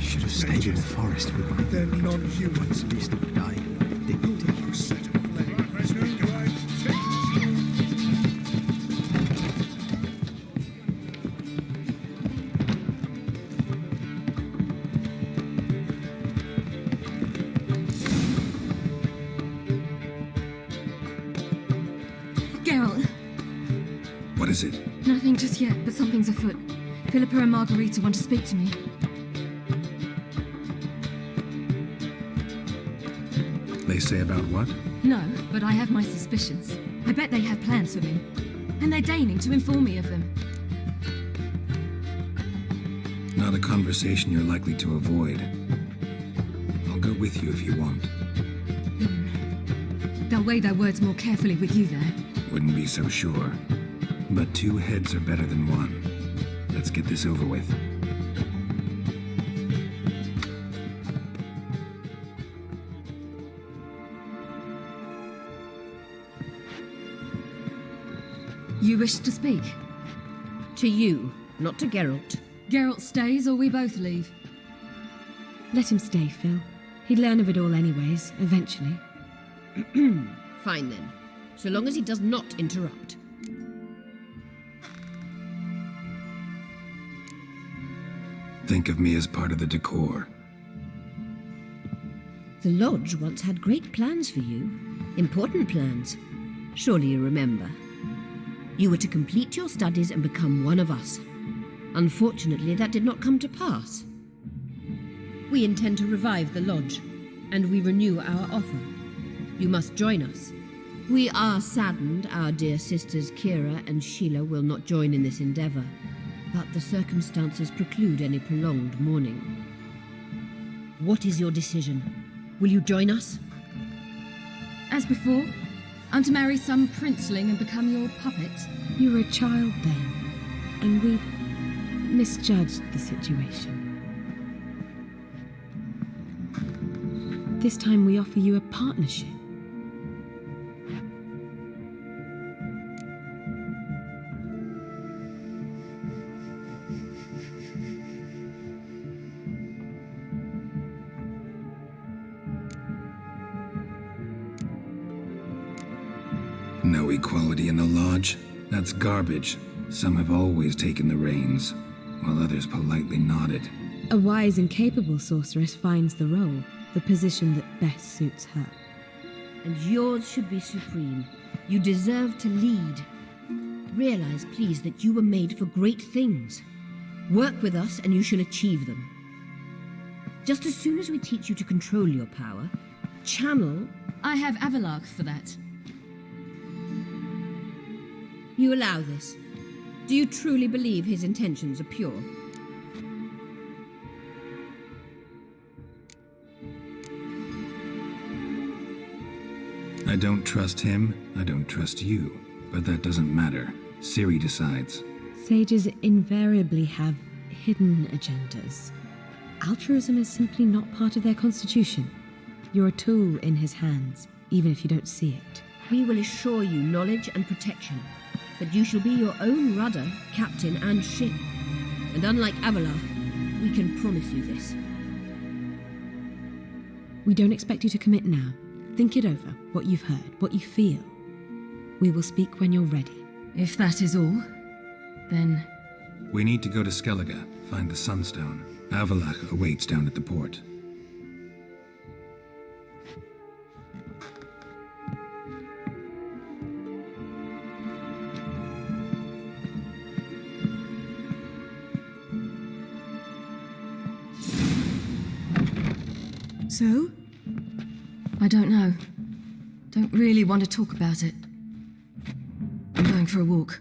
Should have stayed in the forest with my... They're non-humans. At least have died with dignity. You set of Geralt, What is it? nothing just yet, but something's afoot. Philippa and Margarita want to speak to me. They say about what? No, but I have my suspicions. I bet they have plans for me. And they're deigning to inform me of them. Not a conversation you're likely to avoid. I'll go with you if you want. They'll weigh their words more carefully with you there. Wouldn't be so sure. But 2 heads are better than 1. Let's get this over with. You wish to speak? To you, not to Geralt. Geralt stays or we both leave? Let him stay, Phil. He'd learn of it all anyways, eventually. Fine then. So long as he does not interrupt. Think of me as part of the decor. The Lodge once had great plans for you. Important plans. Surely you remember. You were to complete your studies and become one of us. Unfortunately, that did not come to pass. We intend to revive the lodge, and we renew our offer. You must join us. We are saddened our dear sisters Kira and Sheila will not join in this endeavor, but the circumstances preclude any prolonged mourning. What is your decision? Will you join us? As before, I'm to marry some princeling and become your puppet. You were a child then, and we misjudged the situation. This time we offer you a partnership. No equality in the lodge? That's garbage. Some have always taken the reins, while others politely nodded. A wise and capable sorceress finds the role, the position that best suits her. And yours should be supreme. You deserve to lead. Realize, please, that you were made for great things. Work with us and you shall achieve them. Just as soon as we teach you to control your power, channel... I have Avalok for that. You allow this? Do you truly believe his intentions are pure? I don't trust him, I don't trust you. But that doesn't matter. Ciri decides. Sages invariably have hidden agendas. Altruism is simply not part of their constitution. You're a tool in his hands, even if you don't see it. We will assure you knowledge and protection, but you shall be your own rudder, captain, and ship. And unlike Avalok, we can promise you this. We don't expect you to commit now. Think it over, what you've heard, what you feel. We will speak when you're ready. If that is all, then... We need to go to Skillege, find the Sunstone. Avalok awaits down at the port. So? I don't know. Don't really want to talk about it. I'm going for a walk.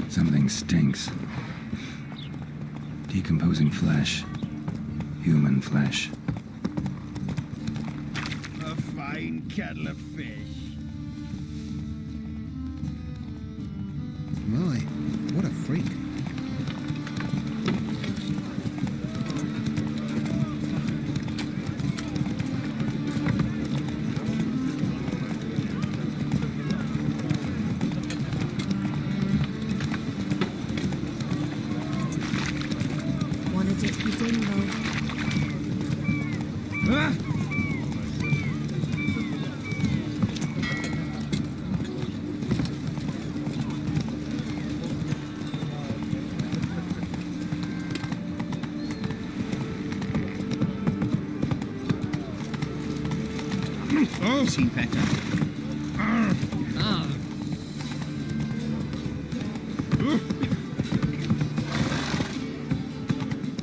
Something stinks. Decomposing flesh. Human flesh. A fine kettle of fish. My, what a freak. Wanna dip your dingle? Oh, seen better.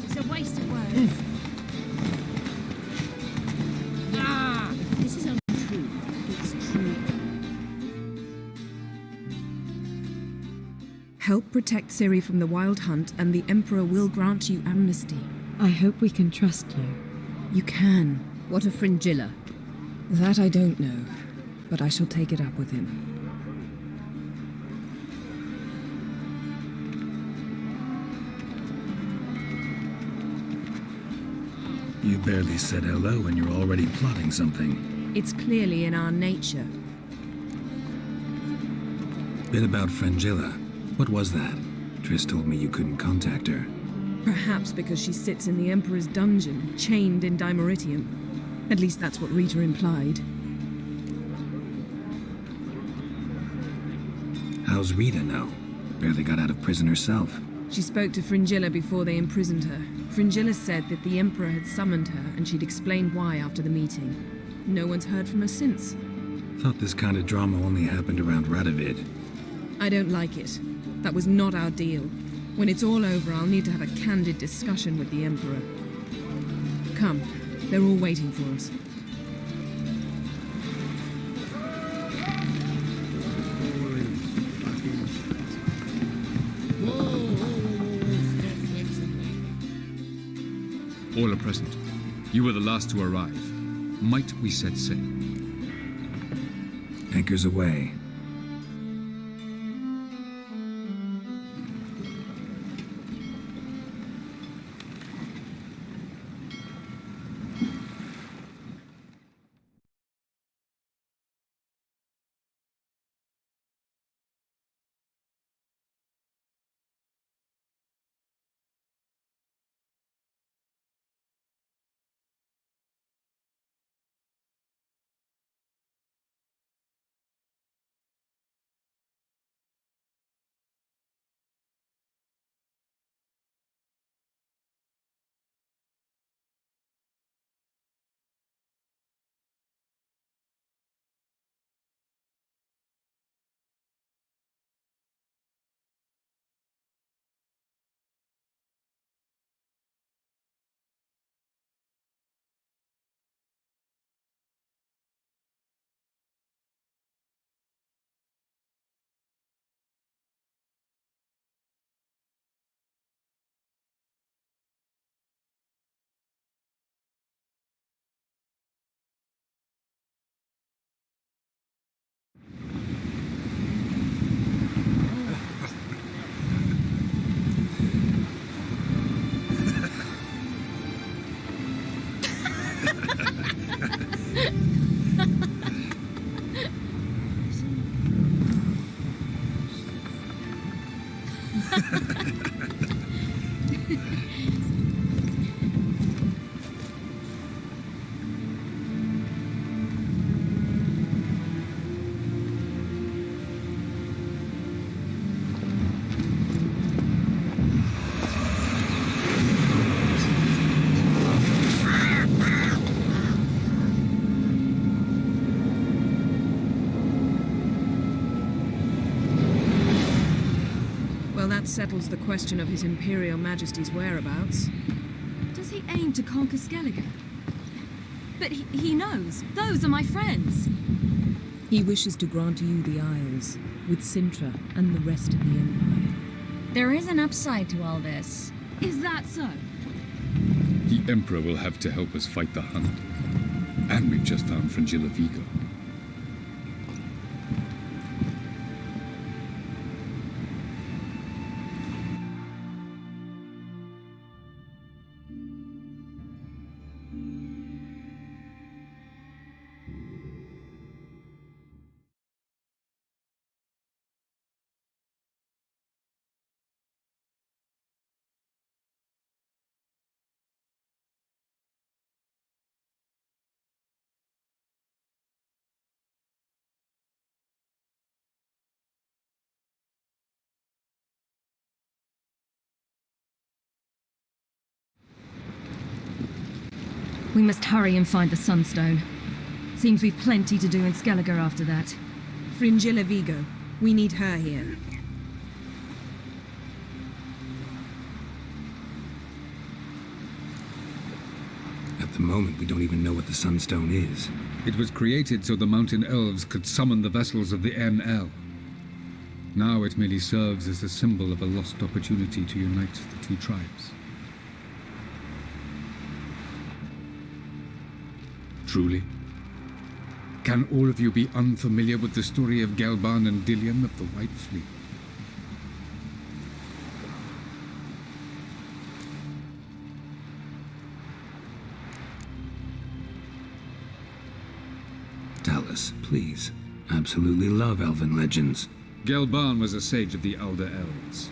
It's a waste of words. This is untrue. It's true. Help protect Ciri from the Wild Hunt, and the Emperor will grant you amnesty. I hope we can trust you. You can. What of Fringilla? That I don't know, but I shall take it up with him. You barely said hello and you're already plotting something. It's clearly in our nature. Bit about Fringilla. What was that? Triss told me you couldn't contact her. Perhaps because she sits in the Emperor's dungeon, chained in Dimeritium. At least that's what Rita implied. How's Rita now? Barely got out of prison herself. She spoke to Fringilla before they imprisoned her. Fringilla said that the Emperor had summoned her and she'd explained why after the meeting. No one's heard from her since. Thought this kind of drama only happened around Radovid. I don't like it. That was not our deal. When it's all over, I'll need to have a candid discussion with the Emperor. Come, they're all waiting for us. All are present. You were the last to arrive. Might we set sail? Anchors away. That settles the question of His Imperial Majesty's whereabouts. Does he aim to conquer Skillege? But he knows. Those are my friends. He wishes to grant you the Isles, with Sintra and the rest of the Empire. There is an upside to all this. Is that so? The Emperor will have to help us fight the Hunt. And we've just found Fringilla Vigo. We must hurry and find the Sunstone. Seems we've plenty to do in Skillege after that. Fringilla Vigo. We need her here. At the moment, we don't even know what the Sunstone is. It was created so the mountain elves could summon the vessels of the ML. Now it merely serves as a symbol of a lost opportunity to unite the two tribes. Truly? Can all of you be unfamiliar with the story of Gelban and Dillion of the White Fleet? Tell us, please. Absolutely love elven legends. Gelban was a sage of the Elder Elves.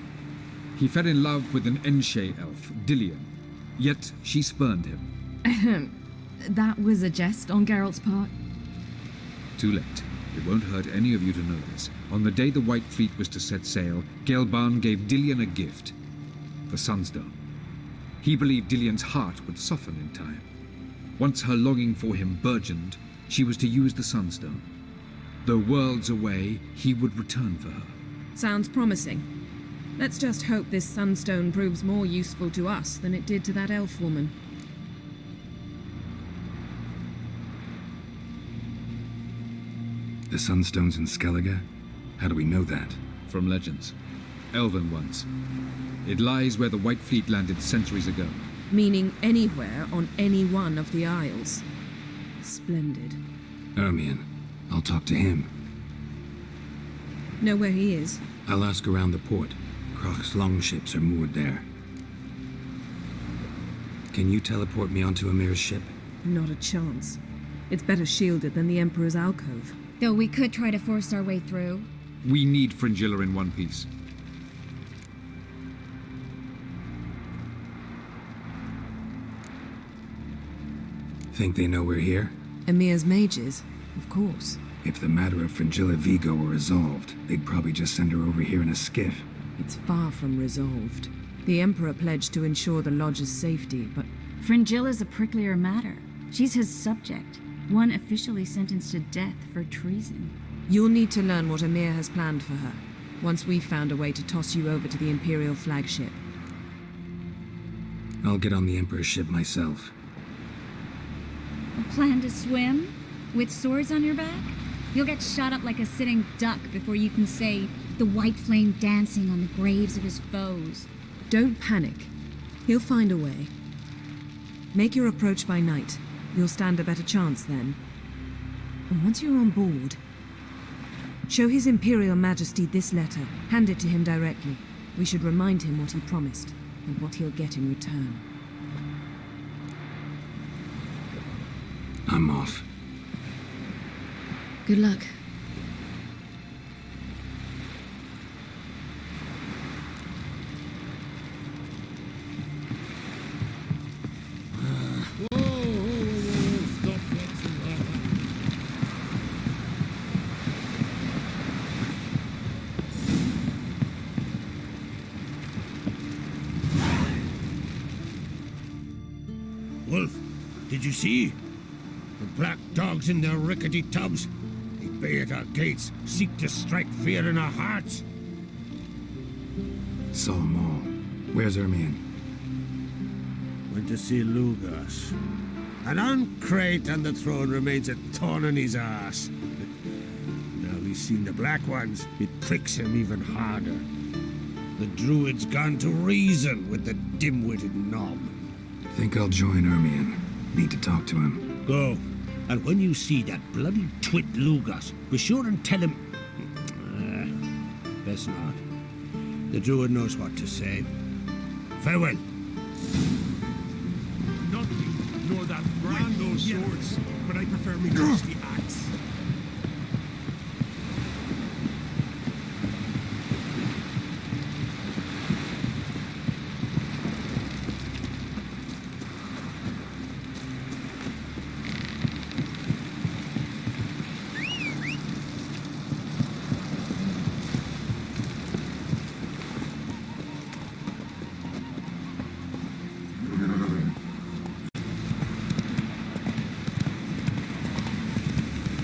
He fell in love with an Enshe elf, Dillion, yet she spurned him. That was a jest on Geralt's part. Too late. It won't hurt any of you to know this. On the day the White Fleet was to set sail, Gelban gave Dillion a gift. The Sunstone. He believed Dillion's heart would soften in time. Once her longing for him burgeoned, she was to use the Sunstone. Though worlds away, he would return for her. Sounds promising. Let's just hope this sunstone proves more useful to us than it did to that elf woman. The Sunstone's in Skillege? How do we know that? From legends. Elven ones. It lies where the White Fleet landed centuries ago. Meaning anywhere on any one of the Isles. Splendid. Ermion. I'll talk to him. Know where he is? I'll ask around the port. Croc's longships are moored there. Can you teleport me onto Amir's ship? Not a chance. It's better shielded than the Emperor's alcove. Though we could try to force our way through. We need Fringilla in one piece. Think they know we're here? Emir's mages, of course. If the matter of Fringilla Vigo were resolved, they'd probably just send her over here in a skiff. It's far from resolved. The Emperor pledged to ensure the Lodge's safety, but... Fringilla's a pricklier matter. She's his subject. One officially sentenced to death for treason. You'll need to learn what Emir has planned for her, once we've found a way to toss you over to the Imperial flagship. I'll get on the Emperor's ship myself. A plan to swim? With swords on your back? You'll get shot up like a sitting duck before you can say the white flame dancing on the graves of his foes. Don't panic. He'll find a way. Make your approach by night. You'll stand a better chance then. And once you're on board, show His Imperial Majesty this letter. Hand it to him directly. We should remind him what he promised, and what he'll get in return. I'm off. Good luck. Wolf, did you see? The black dogs in their rickety tubs. They bay at our gates, seek to strike fear in our hearts. Saw 'em all. Where's Ermion? Went to see Lugas. An uncrate on the throne remains a thorn in his ass. Now he's seen the black ones, it pricks him even harder. The druid's gone to reason with the dim-witted knob. Think I'll join Ermion. Need to talk to him. Go. And when you see that bloody twit Lugas, be sure and tell him... best not. The druid knows what to say. Farewell. Not me, nor that brand those swords, but I prefer me rusty axe.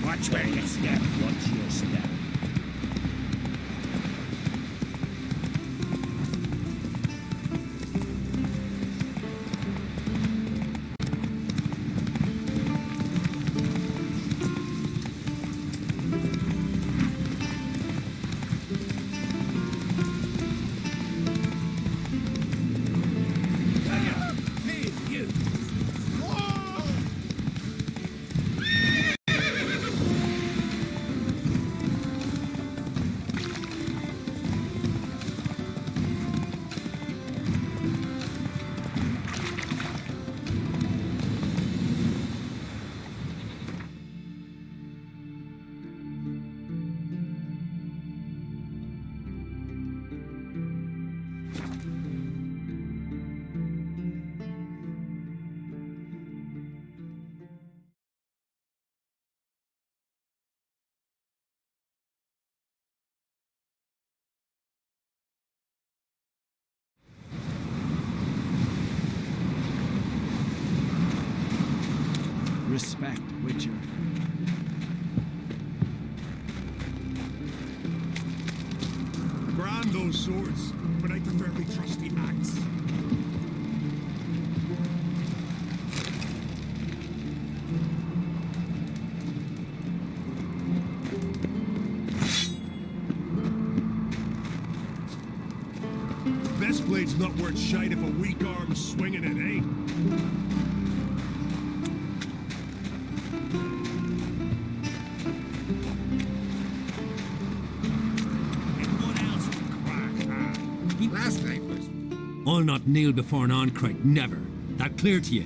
Watch where you step. Watch your step. Respect, Witcher. Grand those swords, but I prefer my trusty axe. Best blade's not worth shite if a weak arm's swinging it, eh? I'll not kneel before an Oncrite, never. That clear to you?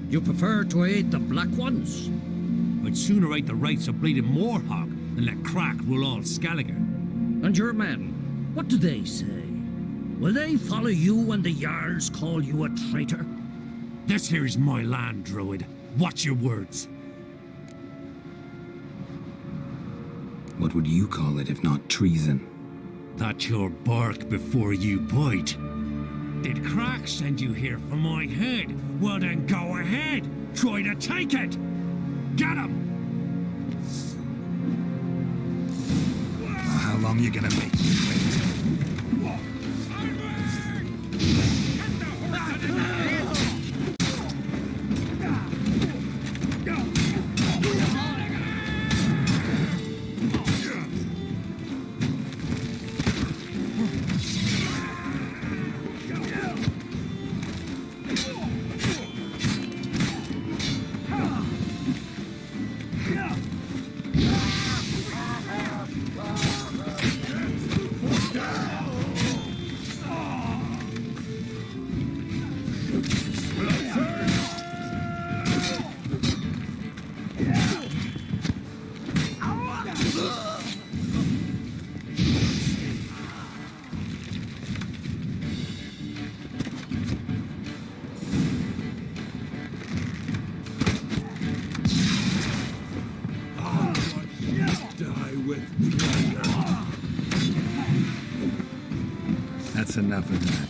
You prefer to aid the Black Ones? I'd sooner aid the rights of bleeding Moorhog than let Crack rule all Skillege. And your men, what do they say? Will they follow you when the Jarls call you a traitor? This here's my land, Druid. Watch your words. What would you call it if not treason? That's your bark before you bite. Did Crack send you here for my head? Well then go ahead. Try to take it. Get him! How long you gonna make me wait? That's enough of that.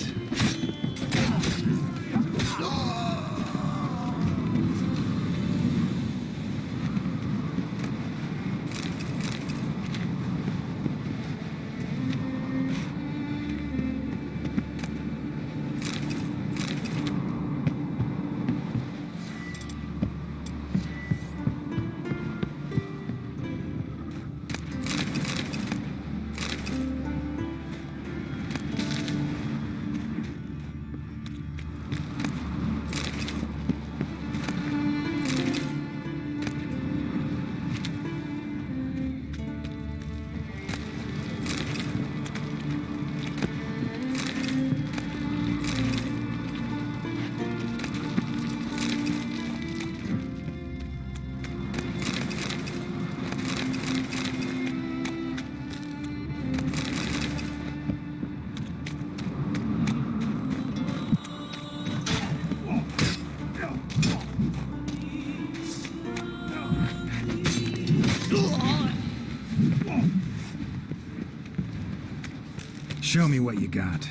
Show me what you got.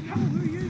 How are you?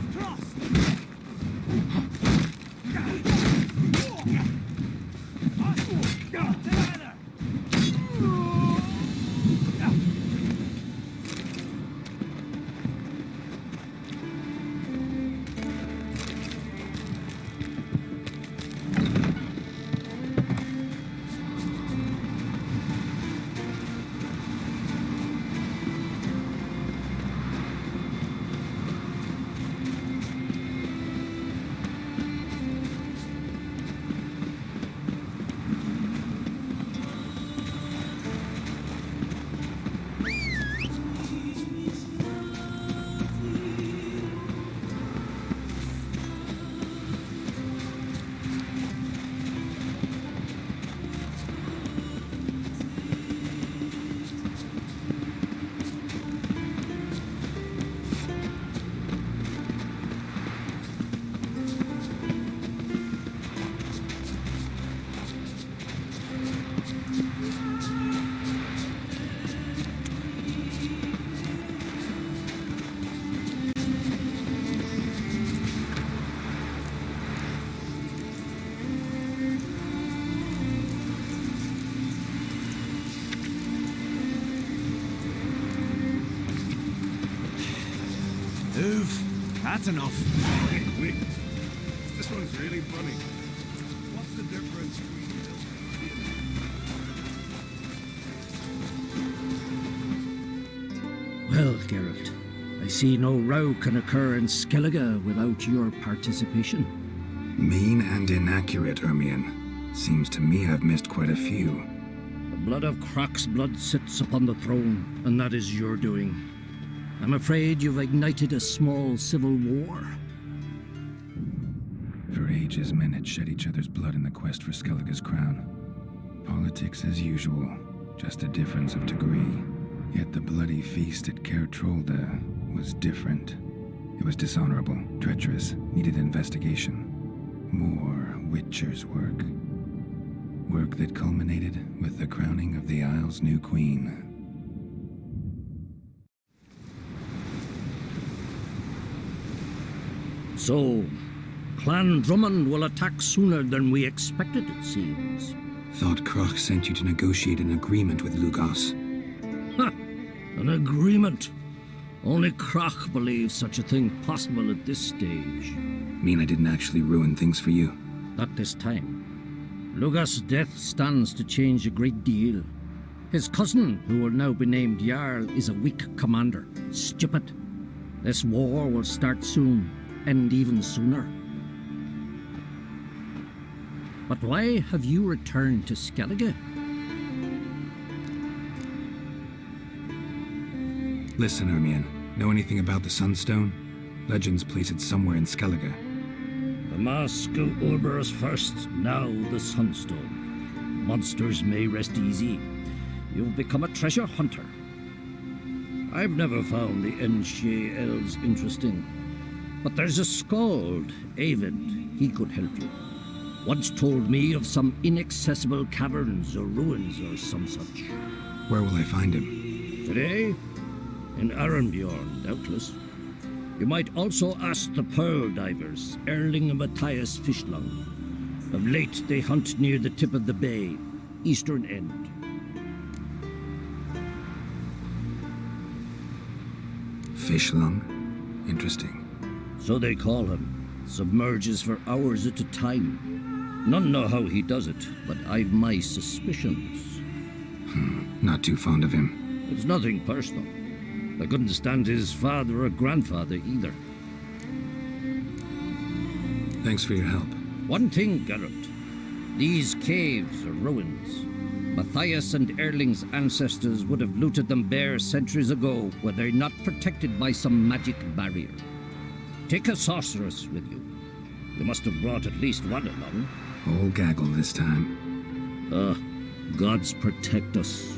Move. That's enough. Wait. This one's really funny. What's the difference? Well, Geralt, I see no row can occur in Skillege without your participation. Mean and inaccurate, Ermion. Seems to me I've missed quite a few. The blood of Croc's blood sits upon the throne, and that is your doing. I'm afraid you've ignited a small civil war. For ages, men had shed each other's blood in the quest for Skellige's crown. Politics as usual, just a difference of degree. Yet the bloody feast at Caer Trolda was different. It was dishonorable, treacherous, needed investigation. More Witcher's work. Work that culminated with the crowning of the Isle's new queen. So, Clan Drummond will attack sooner than we expected, it seems. Thought Croc sent you to negotiate an agreement with Lugas. Ha! An agreement? Only Croc believes such a thing possible at this stage. Mean I didn't actually ruin things for you? Not this time. Lugas' death stands to change a great deal. His cousin, who will now be named Jarl, is a weak commander. Stupid. This war will start soon, end even sooner. But why have you returned to Skillege? Listen, Ermion. Know anything about the Sunstone? Legends place it somewhere in Skillege. The mask of Urber's first, now the Sunstone. Monsters may rest easy. You've become a treasure hunter. I've never found the Enshe elves interesting. But there's a skald, Avid. He could help you. Once told me of some inaccessible caverns or ruins or some such. Where will I find him? Today? In Arenbjorn, doubtless. You might also ask the Pearl Divers, Erling and Matthias Fishlung. Of late, they hunt near the tip of the bay, eastern end. Fishlung? Interesting. So they call him. Submerges for hours at a time. None know how he does it, but I've my suspicions. Not too fond of him. It's nothing personal. I couldn't stand his father or grandfather either. Thanks for your help. One thing, Geralt. These caves are ruins. Matthias and Erling's ancestors would have looted them bare centuries ago were they not protected by some magic barrier. Take a sorceress with you. You must have brought at least one along. All gaggle this time. Gods protect us.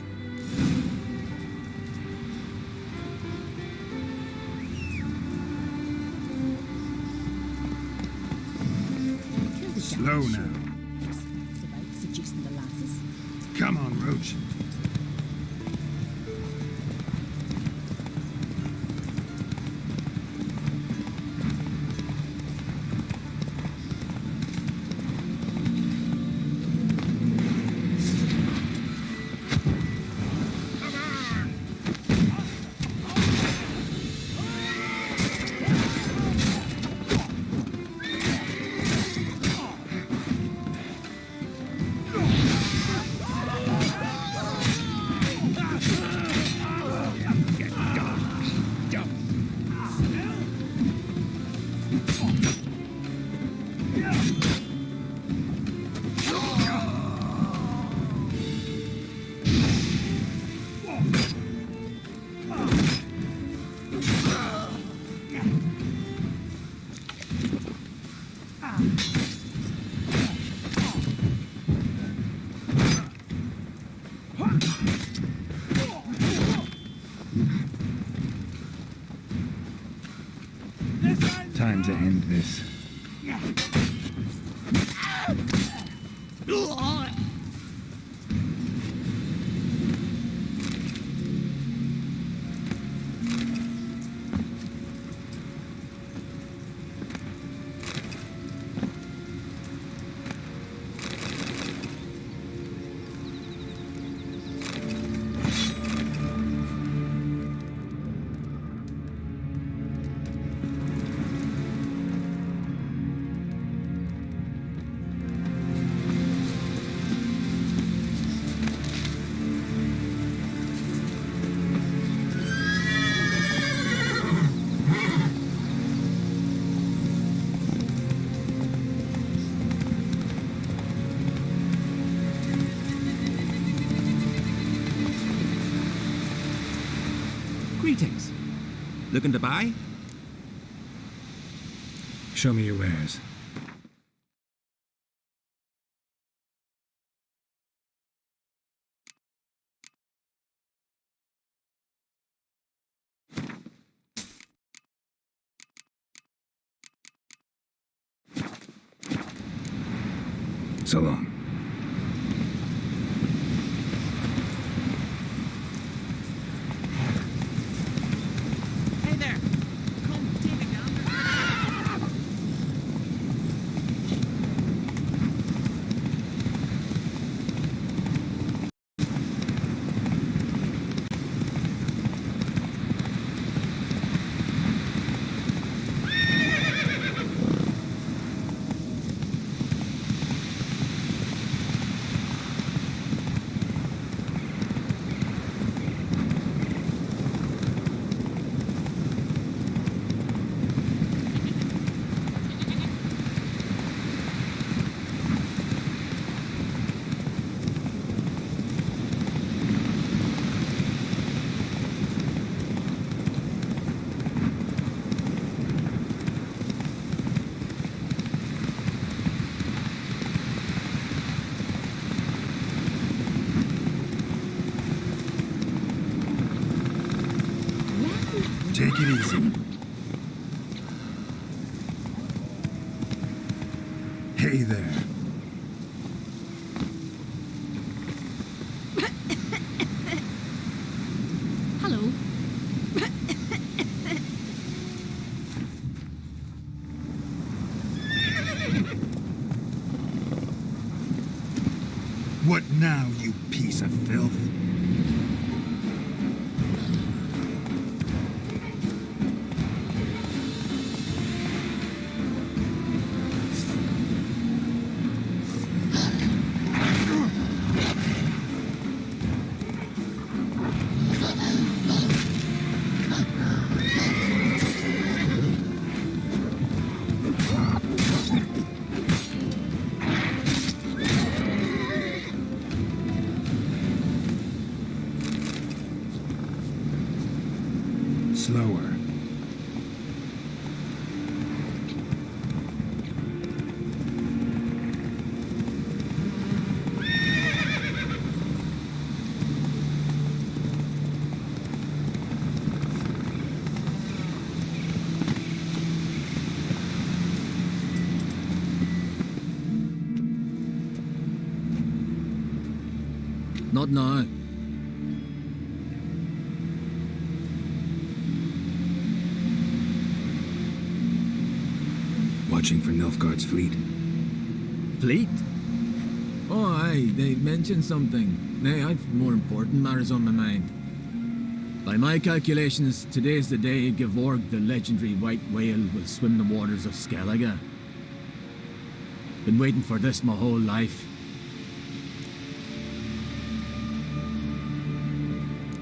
Slow now. It's about seducing the lasses. Come on, Roach. Time to end this. Greetings. Looking to buy? Show me your wares. So long. Hey there! Come take down. Take it easy. Hey there. Hello. What now, you piece of filth? Slower. Not now. Watching for Nilfgaard's fleet. Fleet? Oh, aye, they mentioned something. Nay, I've more important matters on my mind. By my calculations, today's the day Gevorg, the legendary white whale, will swim the waters of Skillege. Been waiting for this my whole life.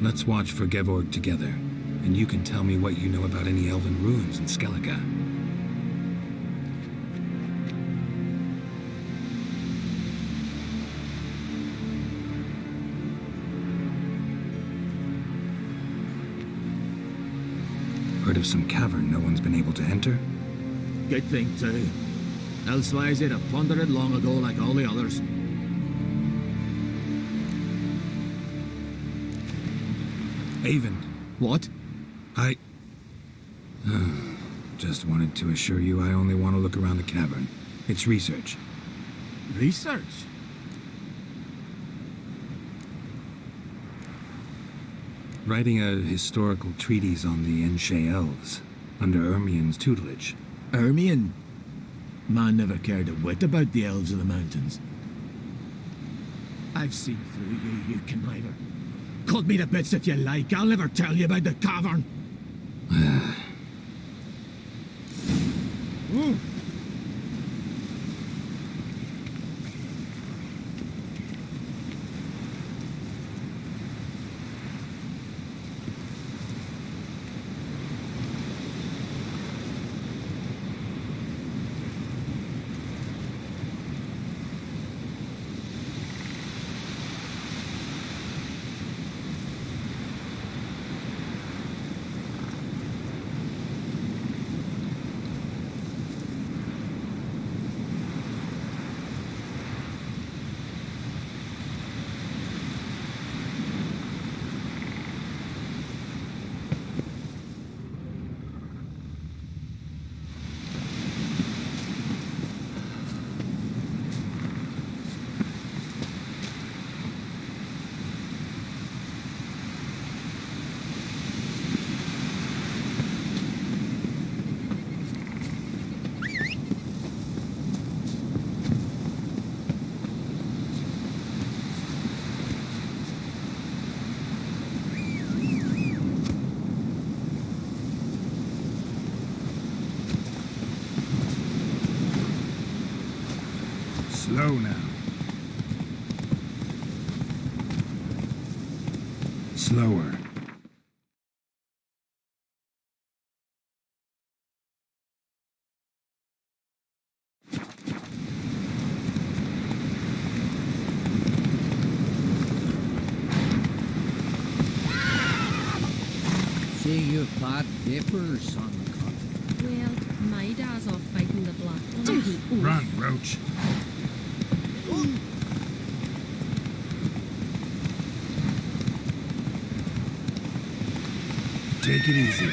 Let's watch for Gevorg together, and you can tell me what you know about any elven ruins in Skillege. Heard of some cavern no one's been able to enter? Good thing, too. Elsewise, they'd have plundered it long ago like all the others. Avon. What? I... just wanted to assure you I only want to look around the cavern. It's research. Research? Writing a historical treatise on the Enshe elves, under Ermien's tutelage. Ermien? Man never cared a whit about the elves of the mountains. I've seen through you, you conniver. Cut me to bits if you like, I'll never tell you about the cavern. Ooh. Slow now. Slower. Say you've bad vapor, son. Well, my dad's off fighting the Black One. Dirty oaf. Run, Roach. Take it easy.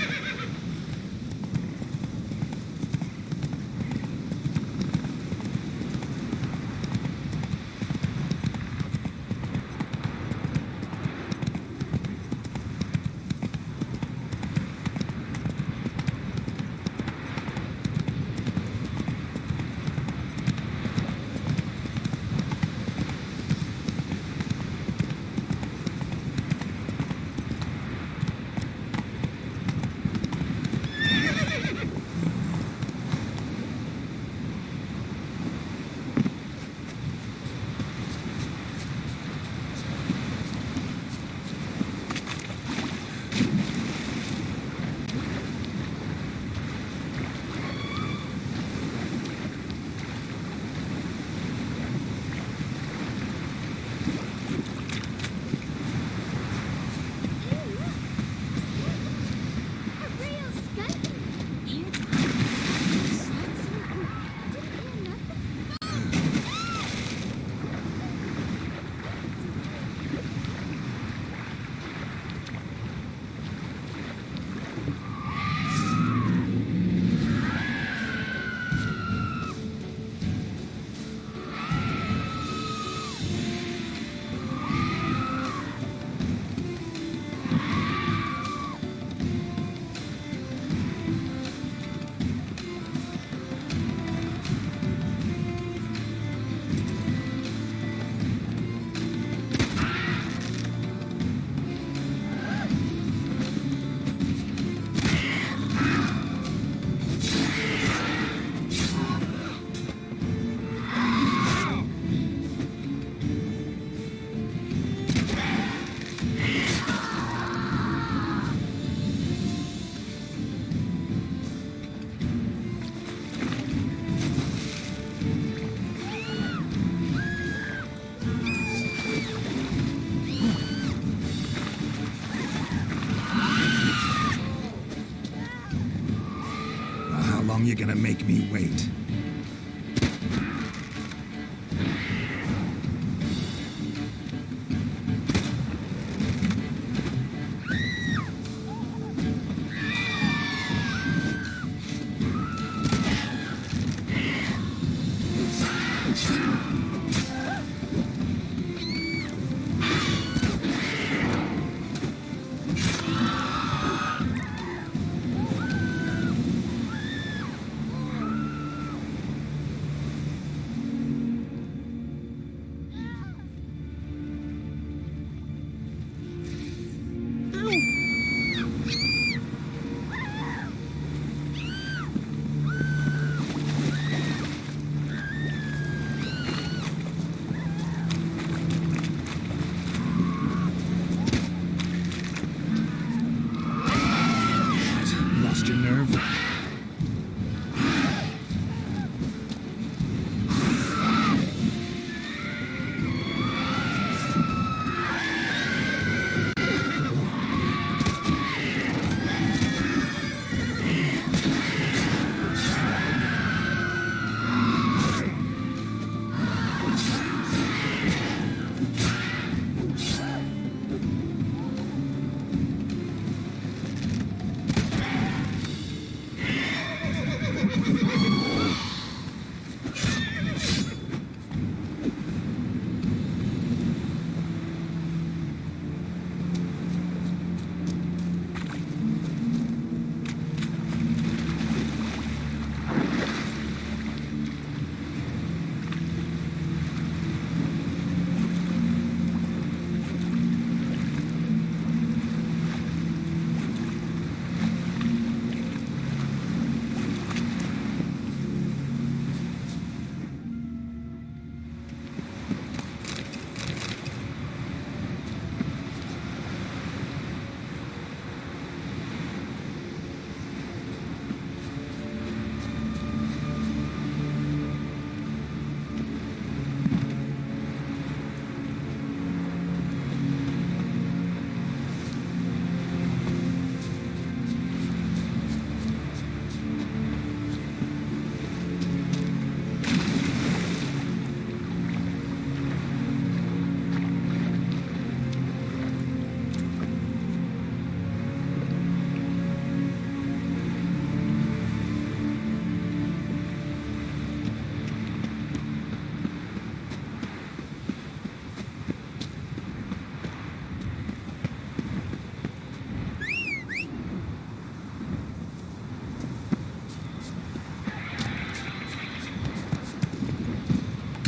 You're gonna make me wait.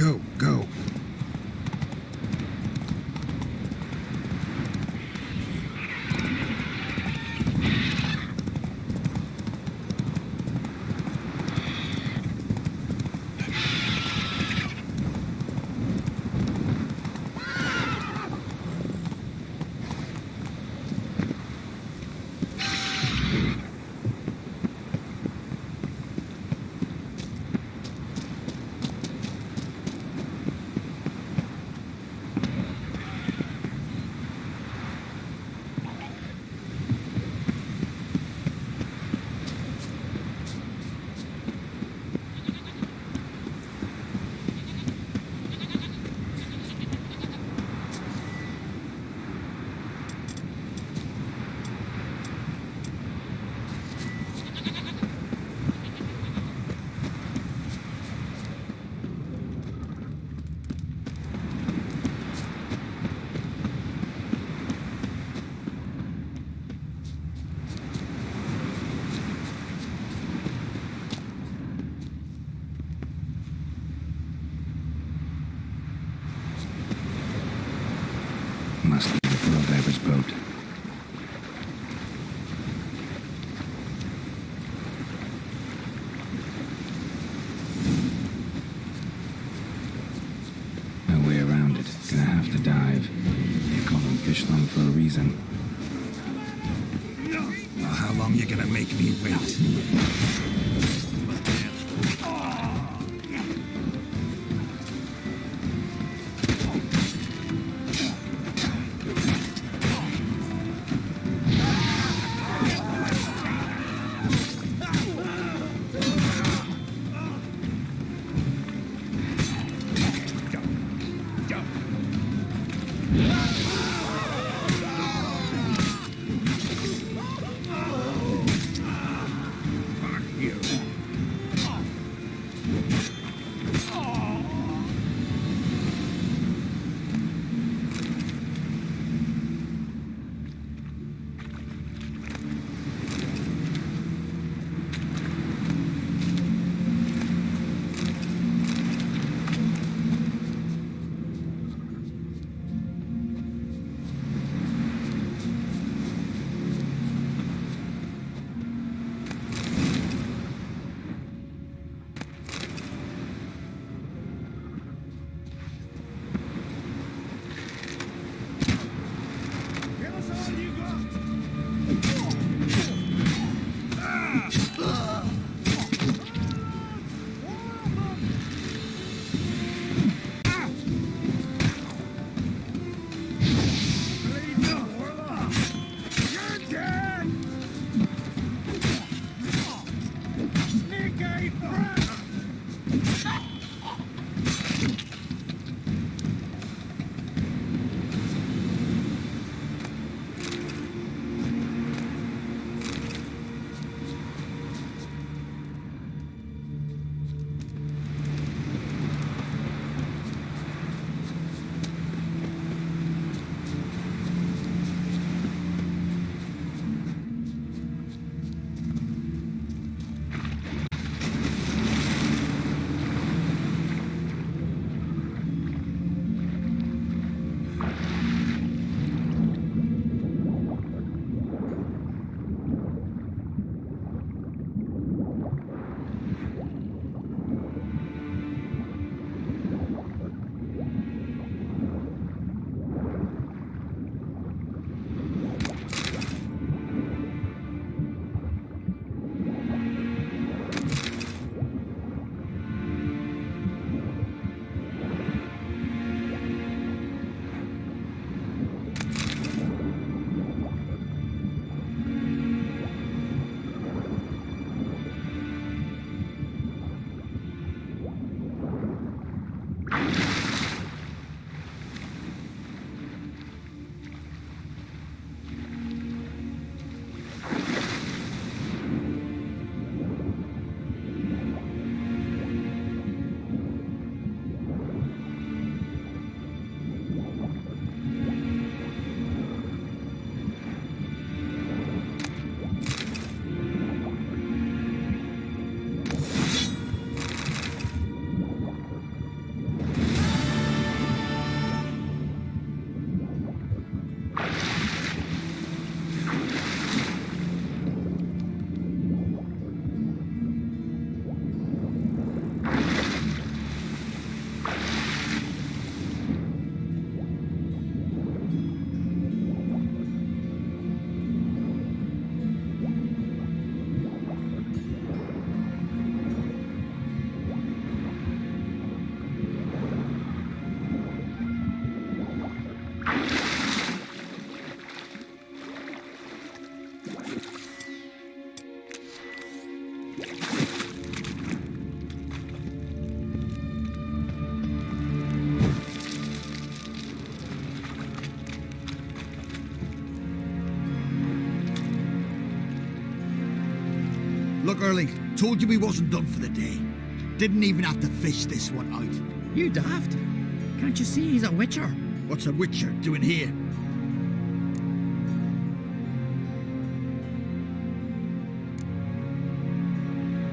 Go, go. Must be the pearl diver's boat. No way around it. Gonna have to dive. They call them fish lung for a reason. Well, how long you gonna make me wait? Look, Erling, told you we wasn't done for the day. Didn't even have to fish this one out. You daft. Can't you see he's a witcher? What's a witcher doing here?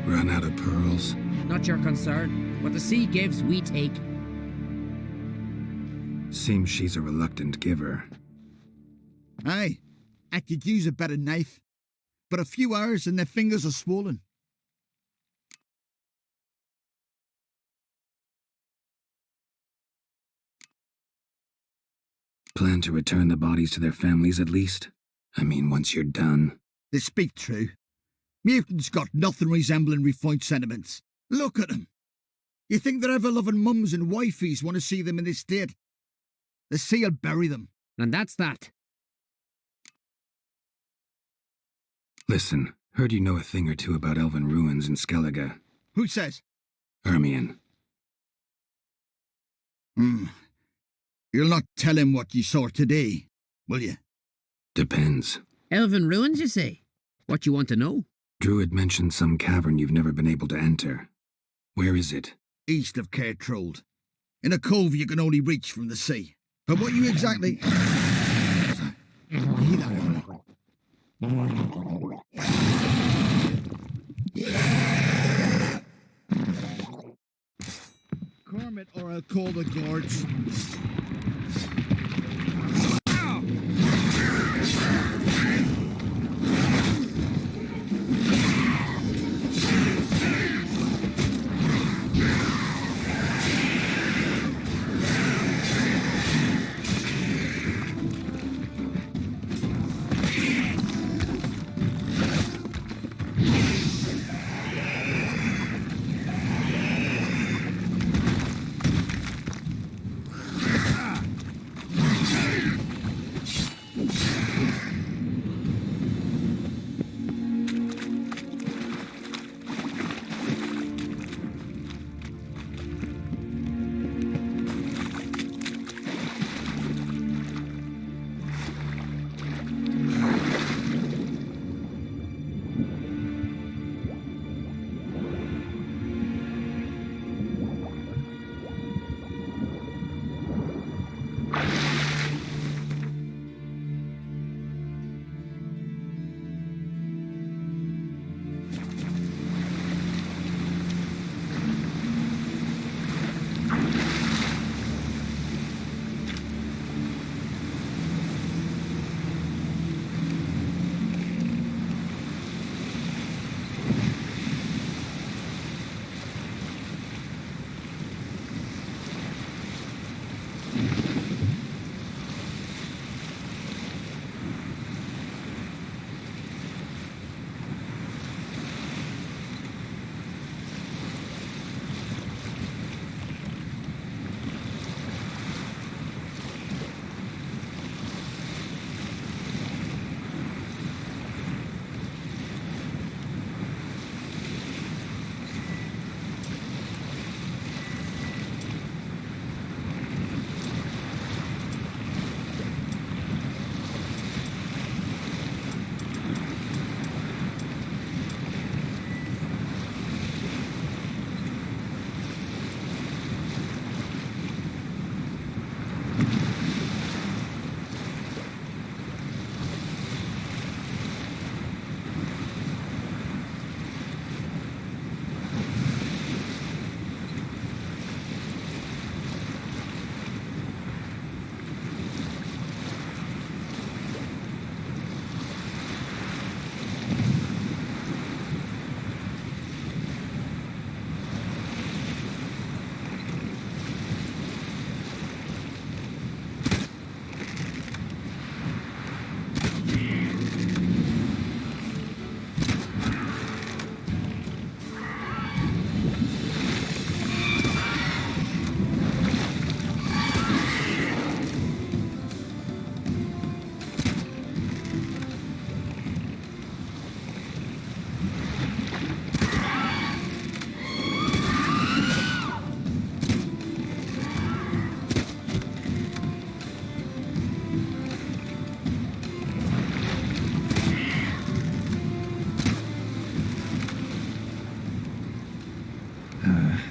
Run out of pearls? Not your concern. What the sea gives, we take. Seems she's a reluctant giver. Aye, I could use a better knife. But a few hours and their fingers are swollen. Plan to return the bodies to their families at least? I mean, once you're done. They speak true. Mutants got nothing resembling refined sentiments. Look at them. You think their ever-loving mums and wifeys want to see them in this state? The sea will bury them. And that's that. Listen, heard you know a thing or two about elven ruins in Skillege. Who says? Ermion. You'll not tell him what you saw today, will you? Depends. Elven ruins, you say? What you want to know? Druid mentioned some cavern you've never been able to enter. Where is it? East of Cairtrold. In a cove you can only reach from the sea. But what you exactly... Cormit, or I'll call the guards.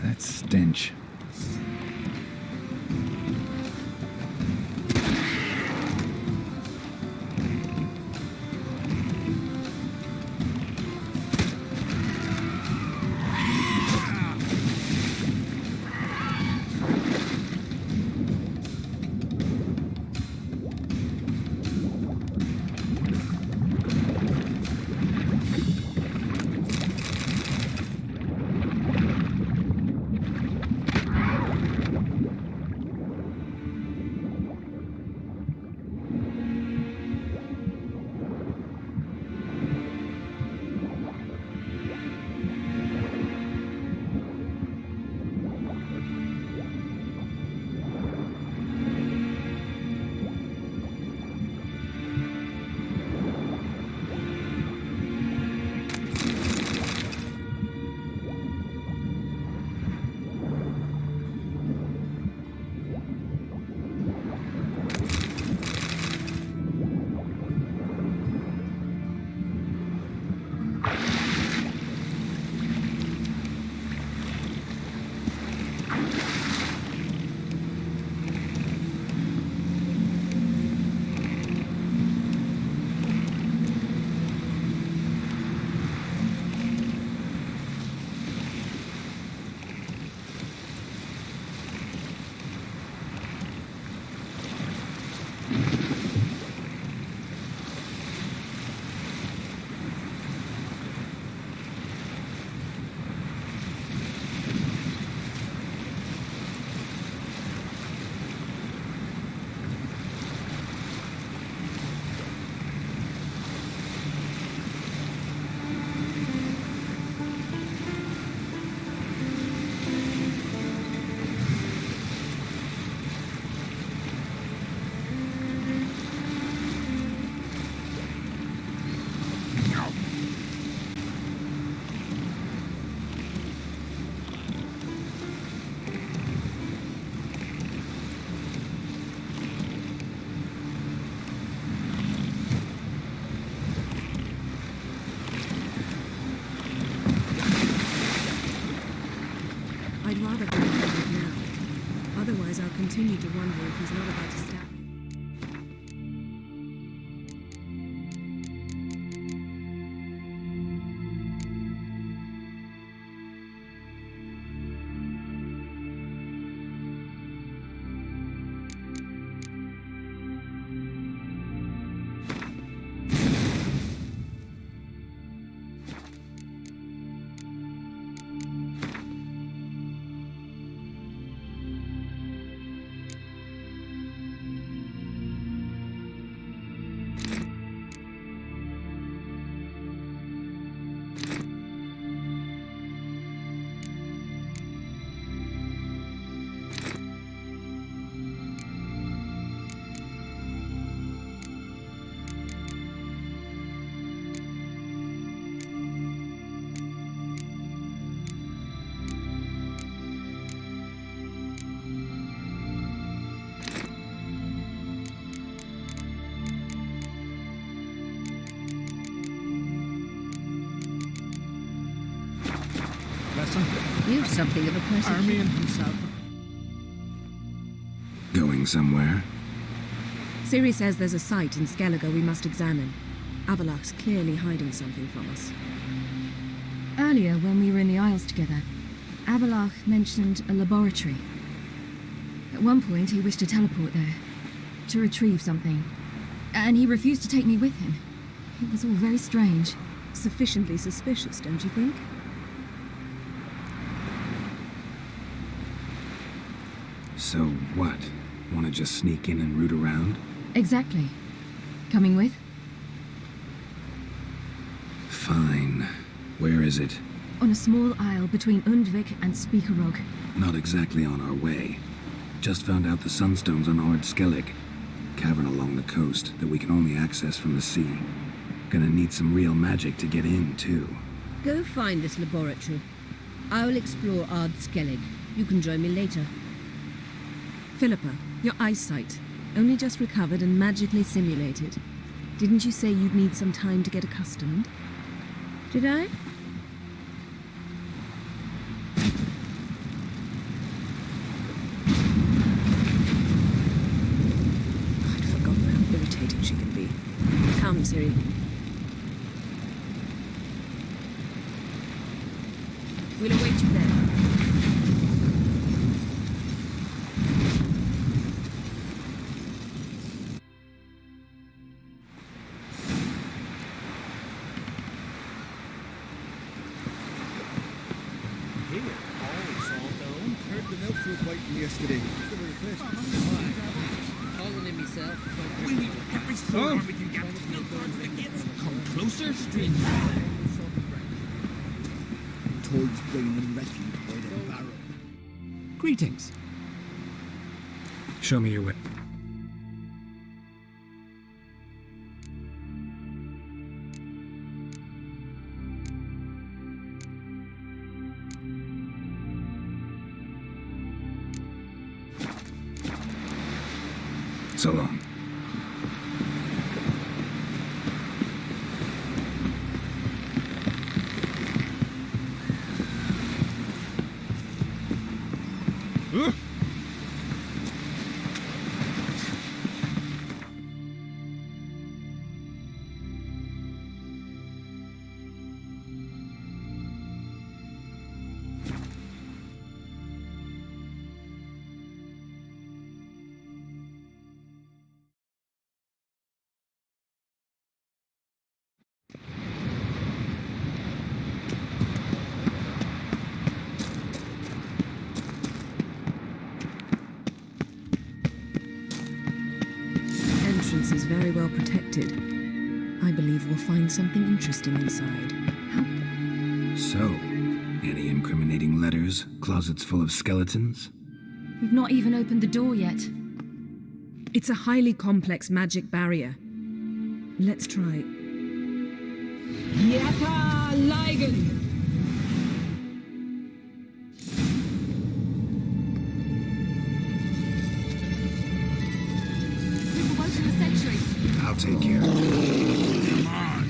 that stench. I'd rather go forward now. Otherwise, I'll continue to wonder if he's not about to stab me. You're something of a person. Army and himself. Going somewhere? Ciri says there's a site in Skillege we must examine. Avalok's clearly hiding something from us. Earlier, when we were in the Isles together, Avalok mentioned a laboratory. At one point, he wished to teleport there, to retrieve something. And he refused to take me with him. It was all very strange. Sufficiently suspicious, don't you think? So what? Want to just sneak in and root around? Exactly. Coming with? Fine. Where is it? On a small isle between Undvik and Speakerog. Not exactly on our way. Just found out the sunstones unearthed Skillege. Cavern along the coast that we can only access from the sea. Gonna need some real magic to get in, too. Go find this laboratory. I'll explore Ard Skillege. You can join me later. Philippa, your eyesight. Only just recovered and magically simulated. Didn't you say you'd need some time to get accustomed? Did I? Ciri. We'll await you there. Heard the milk was waiting yesterday. Calling in myself. We need every sword we can get. No guards at the gates. Come closer, stranger. Toys bringing them rescued by the barrow. Greetings. Show me your way. So long. Entrance is very well protected. I believe we'll find something interesting inside. So, any incriminating letters, closets full of skeletons? We've not even opened the door yet. It's a highly complex magic barrier. Let's try. Yata Ligen! We've awoken the sentry. I'll take care of it. Come on.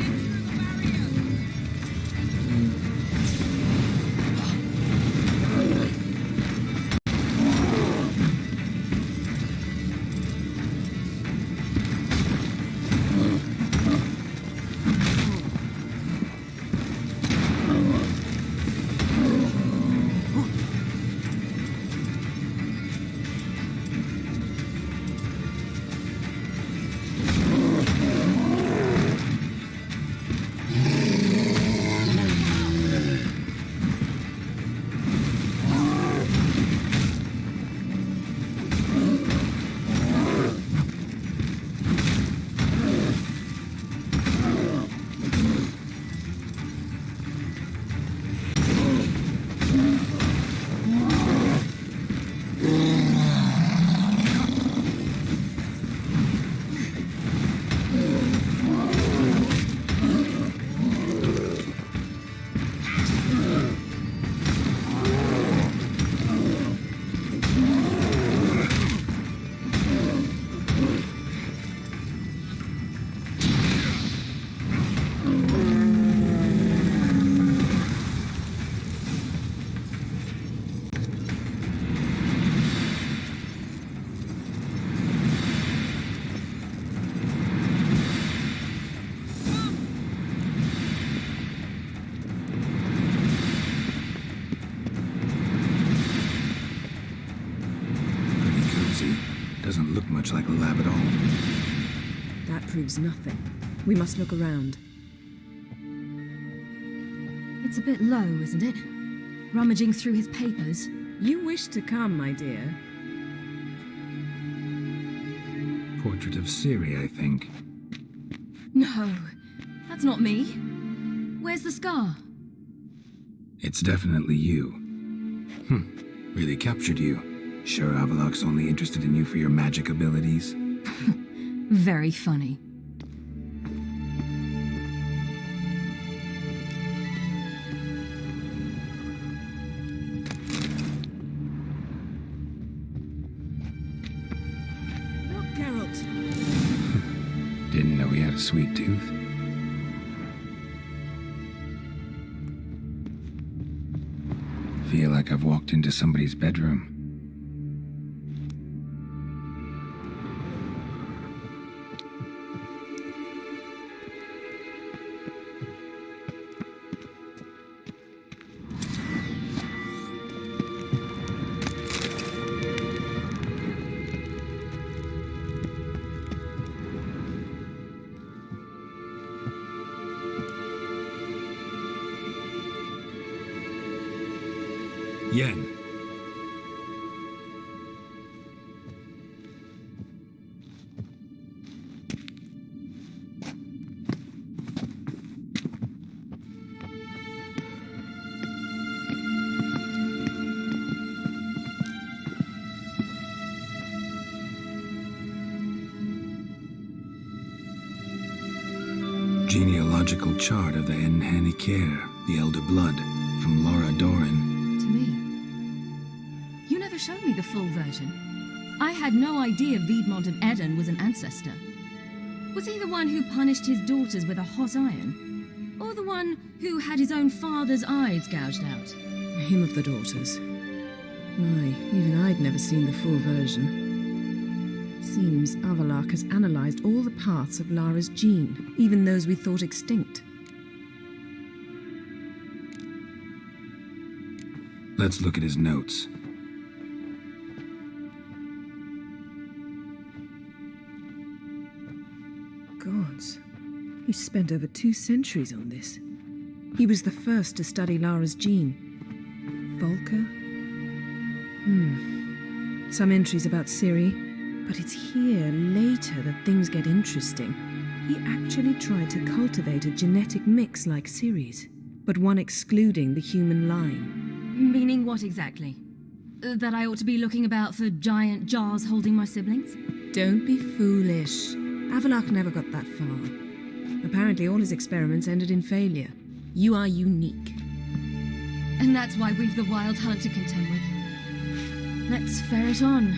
Doesn't look much like a lab at all. That proves nothing. We must look around. It's a bit low, isn't it? Rummaging through his papers. You wish to come, my dear. Portrait of Ciri, I think. No, that's not me. Where's the scar? It's definitely you. Really captured you. Sure Avalok's only interested in you for your magic abilities? Very funny. Look, Geralt. Didn't know he had a sweet tooth. Feel like I've walked into somebody's bedroom. Yen. Genealogical chart of the Enhanikir, the Elder Blood, from Laura Doran. To me. You never showed me the full version. I had no idea Viedmont of Eden was an ancestor. Was he the one who punished his daughters with a hot iron? Or the one who had his own father's eyes gouged out? Him of the daughters. My, even I'd never seen the full version. Seems Avalok has analysed all the parts of Lara's gene, even those we thought extinct. Let's look at his notes. Gods, he spent over 2 centuries on this. He was the first to study Lara's gene. Volker? Some entries about Ciri, but it's here, later, that things get interesting. He actually tried to cultivate a genetic mix like Ciri's, but one excluding the human line. Meaning what exactly? That I ought to be looking about for giant jars holding my siblings? Don't be foolish. Avalok never got that far. Apparently all his experiments ended in failure. You are unique. And that's why we've the wild hunt to contend with. Let's ferret on.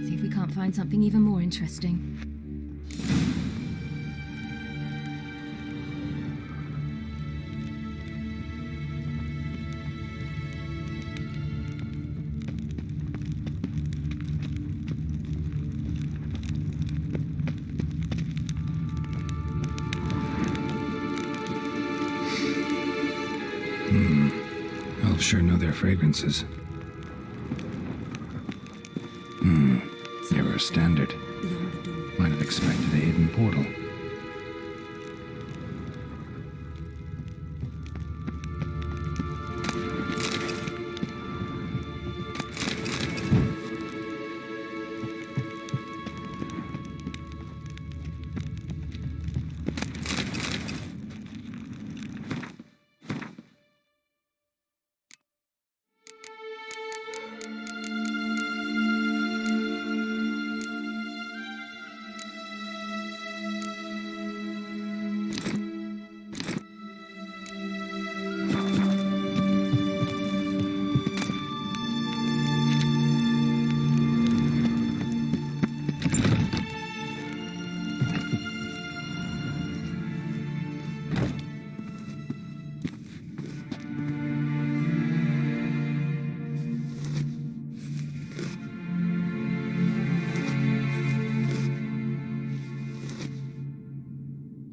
See if we can't find something even more interesting. Elves sure know their fragrances. Never a standard. Might have expected a hidden portal.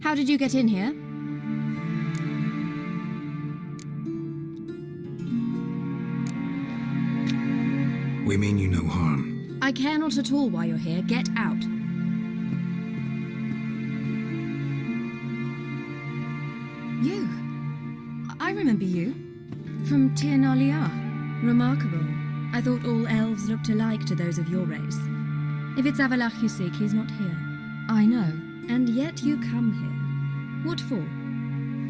How did you get in here? We mean you no harm. I care not at all why you're here. Get out. You. I remember you. From Tir Nalia. Remarkable. I thought all elves looked alike to those of your race. If it's Avalach you seek, he's not here. I know. And yet you come here. What for?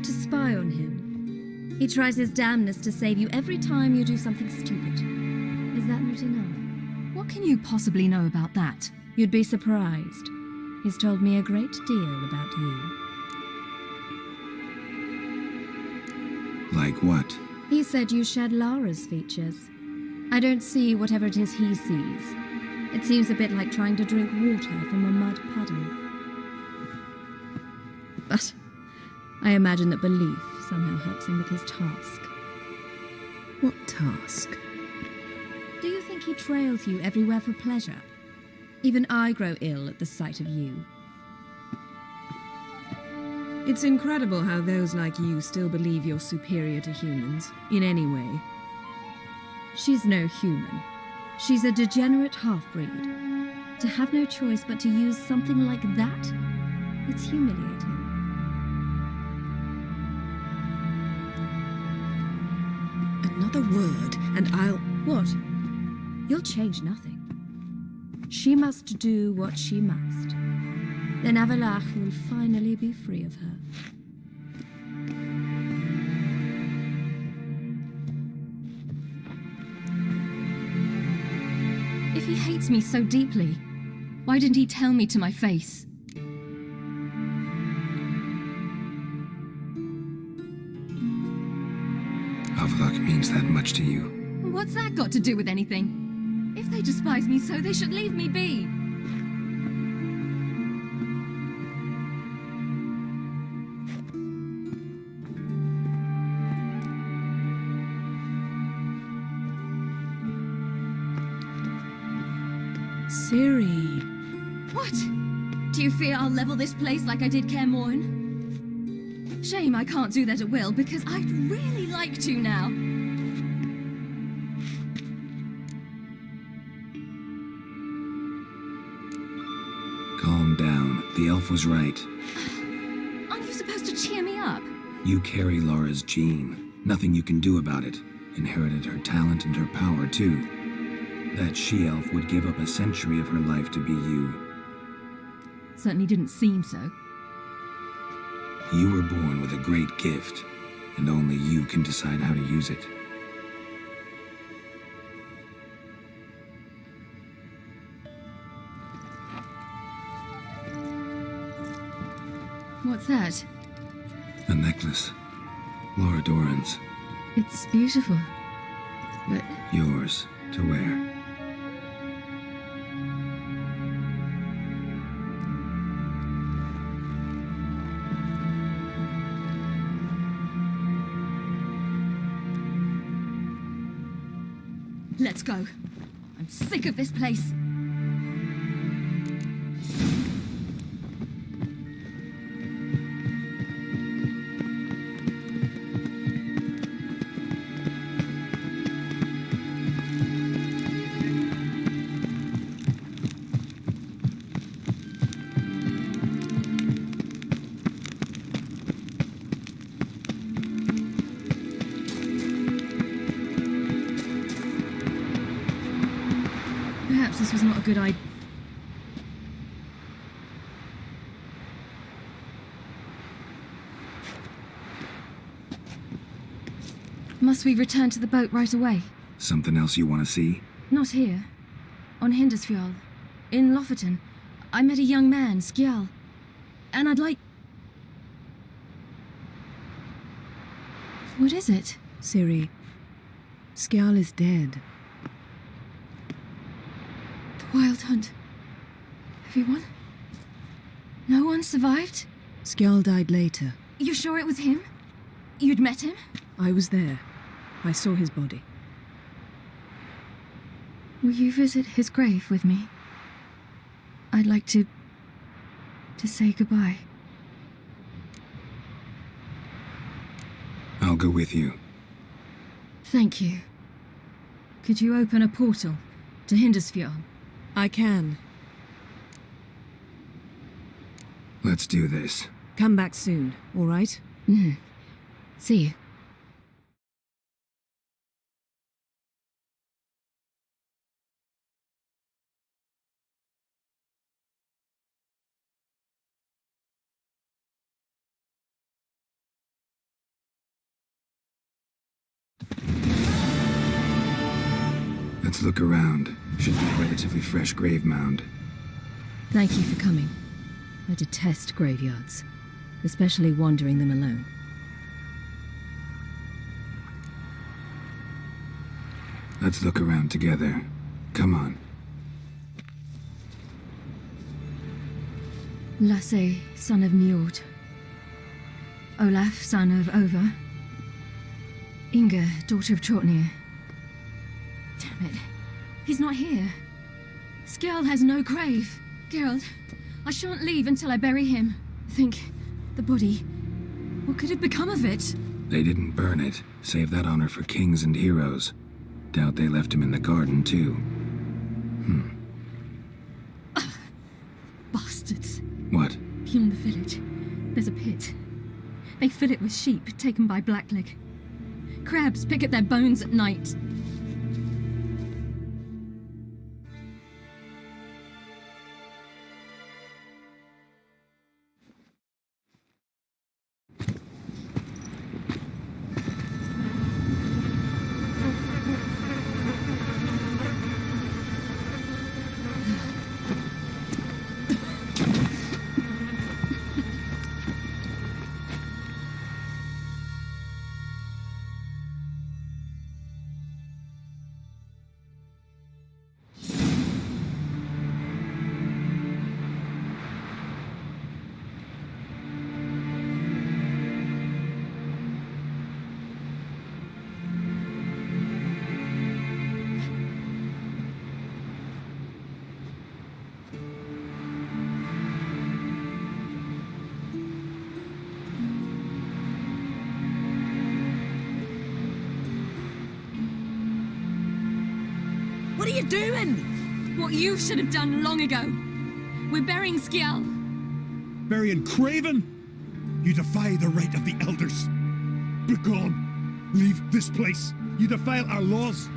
To spy on him. He tries his damnedest to save you every time you do something stupid. Is that not enough? What can you possibly know about that? You'd be surprised. He's told me a great deal about you. Like what? He said you shared Lara's features. I don't see whatever it is he sees. It seems a bit like trying to drink water from a mud puddle. But I imagine that belief somehow helps him with his task. What task? Do you think he trails you everywhere for pleasure? Even I grow ill at the sight of you. It's incredible how those like you still believe you're superior to humans, in any way. She's no human. She's a degenerate half-breed. To have no choice but to use something like that, it's humiliating. Another word, and I'll... What? You'll change nothing. She must do what she must. Then Avalach will finally be free of her. If he hates me so deeply, why didn't he tell me to my face? Avalach means that much to you. What's that got to do with anything? If they despise me so, they should leave me be. Ciri. What? Do you fear I'll level this place like I did Kaer Morhen? Shame I can't do that at will, because I'd really like to now. Calm down. The elf was right. Aren't you supposed to cheer me up? You carry Laura's gene. Nothing you can do about it. Inherited her talent and her power, too. That she-elf would give up a century of her life to be you. Certainly didn't seem so. You were born with a great gift, and only you can decide how to use it. What's that? A necklace. Laura Doran's. It's beautiful, but... Yours to wear. Let's go. I'm sick of this place. Perhaps this was not a good idea. Must we return to the boat right away? Something else you want to see? Not here. On Hindersfjall. In Lofoten. I met a young man, Skjal. And I'd like... What is it? Ciri, Skjal is dead. The Wild Hunt. Everyone? No one survived? Skjal died later. You sure it was him? You'd met him? I was there. I saw his body. Will you visit his grave with me? I'd like to say goodbye. I'll go with you. Thank you. Could you open a portal to Hindersfjall? I can. Let's do this. Come back soon, all right? See you. Let's look around. Should be a relatively fresh grave mound. Thank you for coming. I detest graveyards, especially wandering them alone. Let's look around together. Come on. Lasse, son of Njord. Olaf, son of Over. Inga, daughter of Trotnir. Damn it. He's not here. Skjal has no grave. Geralt, I shan't leave until I bury him. Think, the body. What could have become of it? They didn't burn it. Save that honor for kings and heroes. Doubt they left him in the garden, too. Bastards. What? Beyond the village, there's a pit. They fill it with sheep taken by Blackleg. Crabs pick at their bones at night. What are you doing? What you should have done long ago. We're burying Skillege. Burying Craven? You defy the right of the elders. Begone. Leave this place. You defile our laws.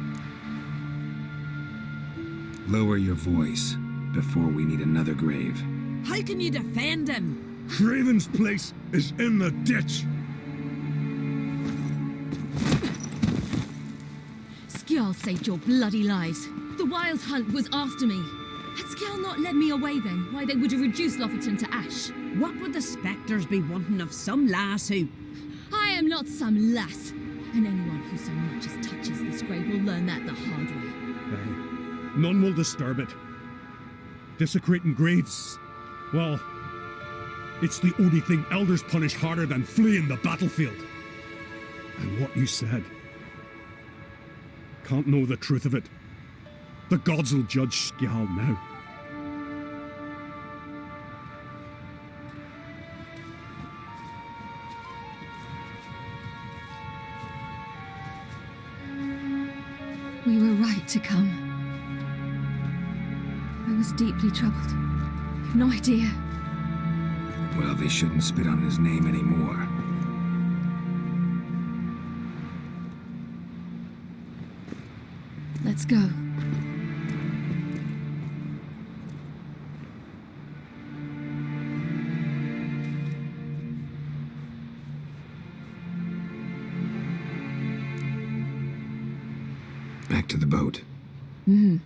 Lower your voice before we need another grave. How can you defend him? Craven's place is in the ditch. Skillege saved your bloody lives. The Wild Hunt was after me. Had Skillege not led me away then, why they would have reduced Lofferton to ash. What would the spectres be wanting of some lass who... I am not some lass, and anyone who so much as touches this grave will learn that the hard way. None will disturb it. Desecrating graves, well, it's the only thing elders punish harder than fleeing the battlefield. And what you said, can't know the truth of it. The gods will judge Skillege now. We were right to come. I was deeply troubled. You've no idea. Well, they shouldn't spit on his name anymore. Let's go. Back to the boat. Mm-hmm.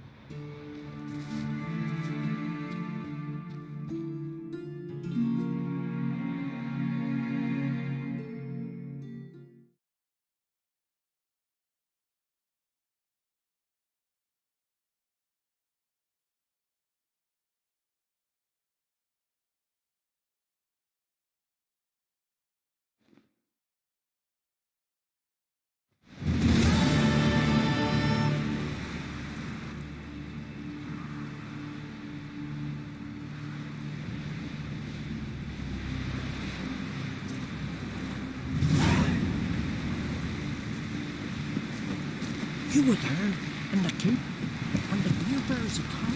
You were there, in the keep, when the wheelbarrows attacked.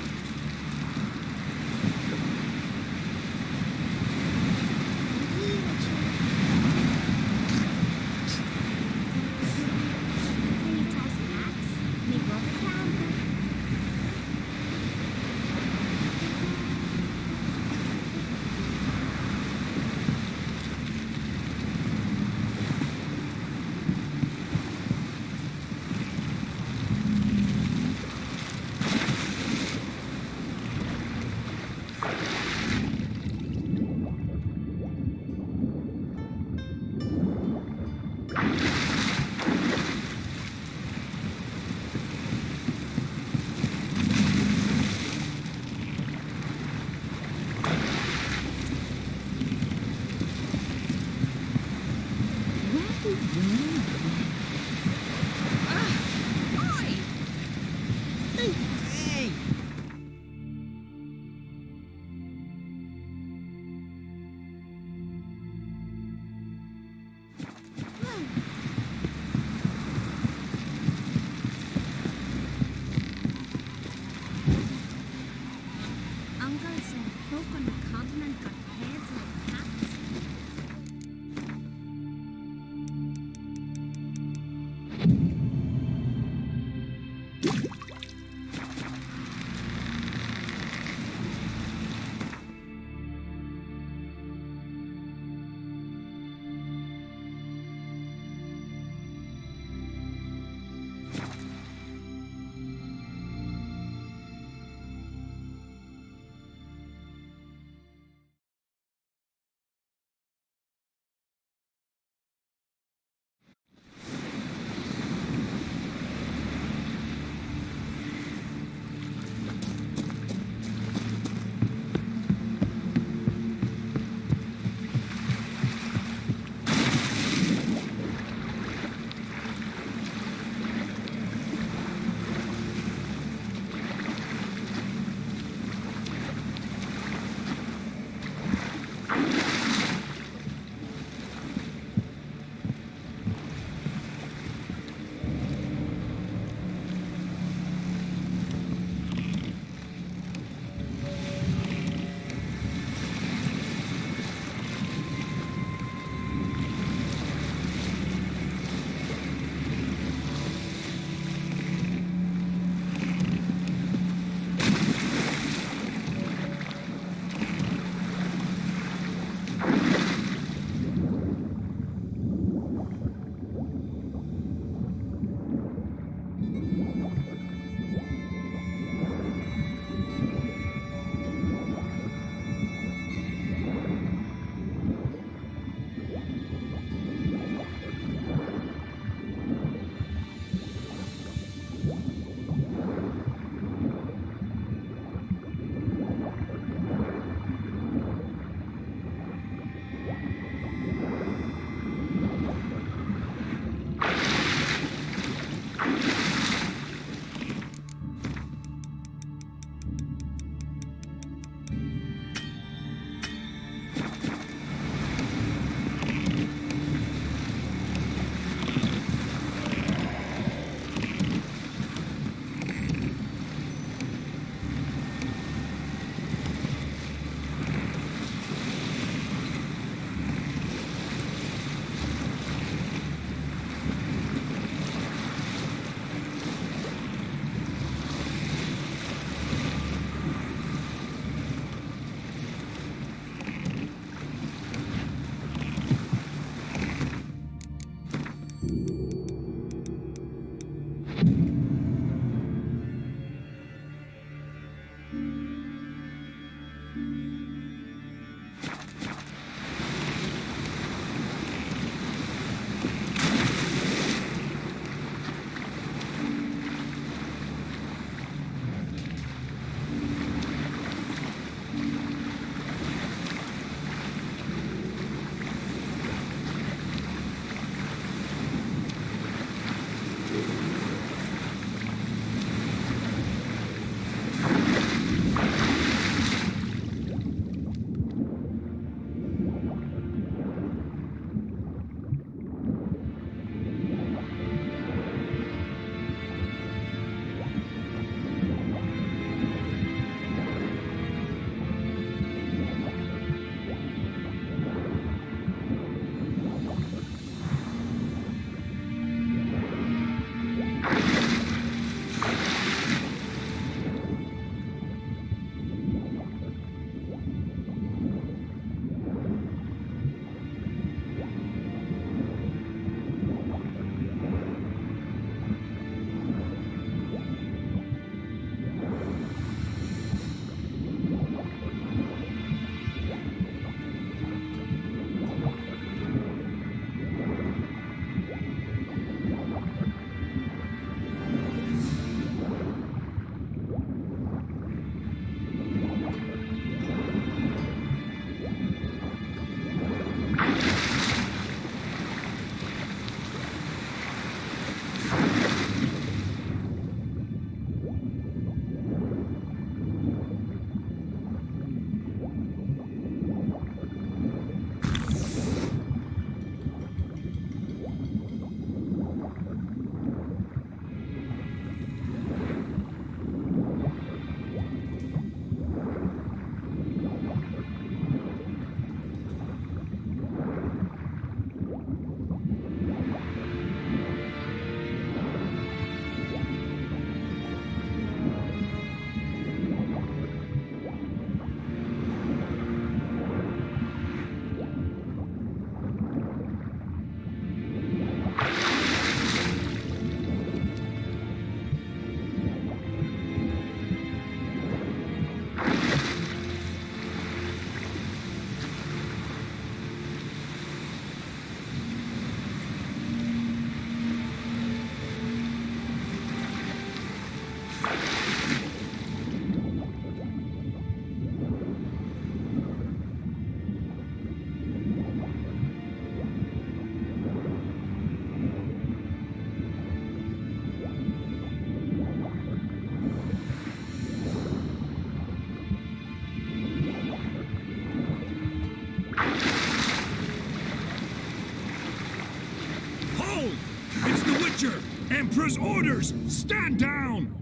Emperor's orders! Stand down!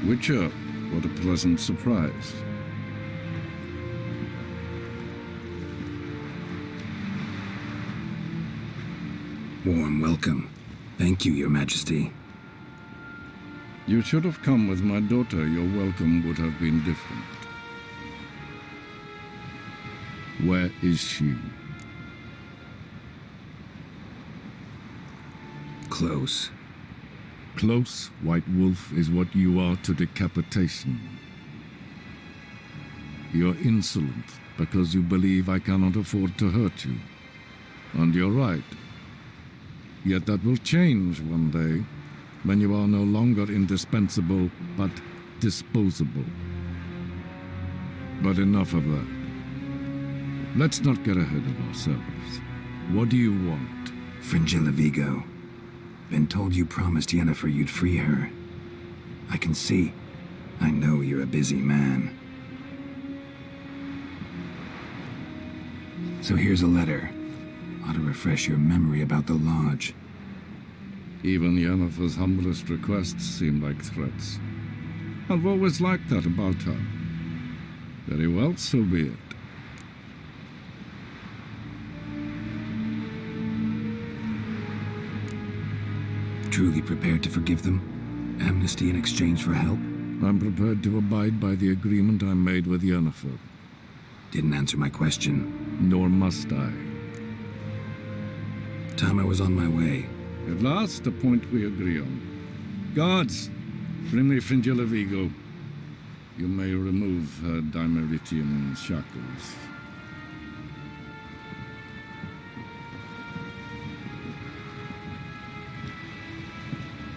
Witcher, what a pleasant surprise. Warm welcome. Thank you, Your Majesty. You should have come with my daughter. Your welcome would have been different. Where is she? Close. Close, White Wolf, is what you are to decapitation. You're insolent because you believe I cannot afford to hurt you. And you're right. Yet that will change one day, when you are no longer indispensable, but disposable. But enough of that. Let's not get ahead of ourselves. What do you want? Fringilla Vigo. Been told you promised Yennefer you'd free her. I can see. I know you're a busy man. So here's a letter. Ought to refresh your memory about the Lodge. Even Yennefer's humblest requests seem like threats. I've always liked that about her. Very well, so be it. Truly prepared to forgive them? Amnesty in exchange for help? I'm prepared to abide by the agreement I made with Yennefer. Didn't answer my question. Nor must I. Time I was on my way. At last, a point we agree on. Guards, bring me Fringilla Vigo. You may remove her Dimeritian shackles.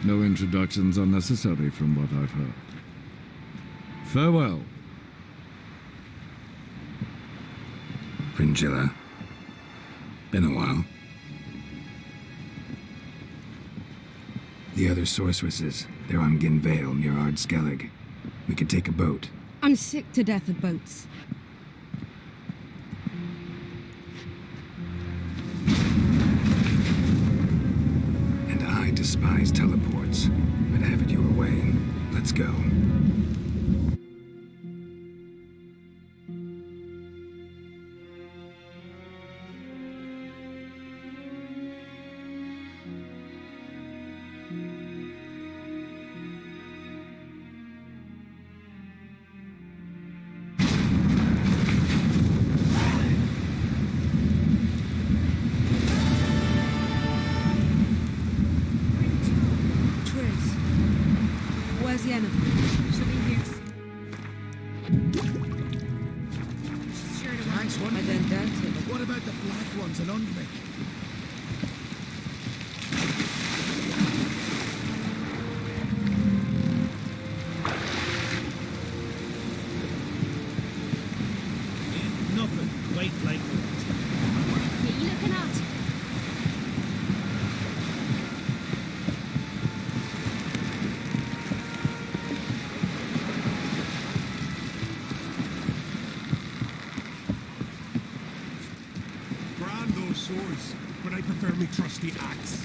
No introductions are necessary from what I've heard. Farewell. Fringilla. Been a while. The other sorceresses, they're on Ginvale near Ard Skillege. We could take a boat. I'm sick to death of boats. And I despise teleports, but have it your way. Let's go. What about the black ones and Undvik? Nothing quite like that. What are you looking at? Brand those swords, but I prefer me trusty axe.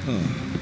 Ah,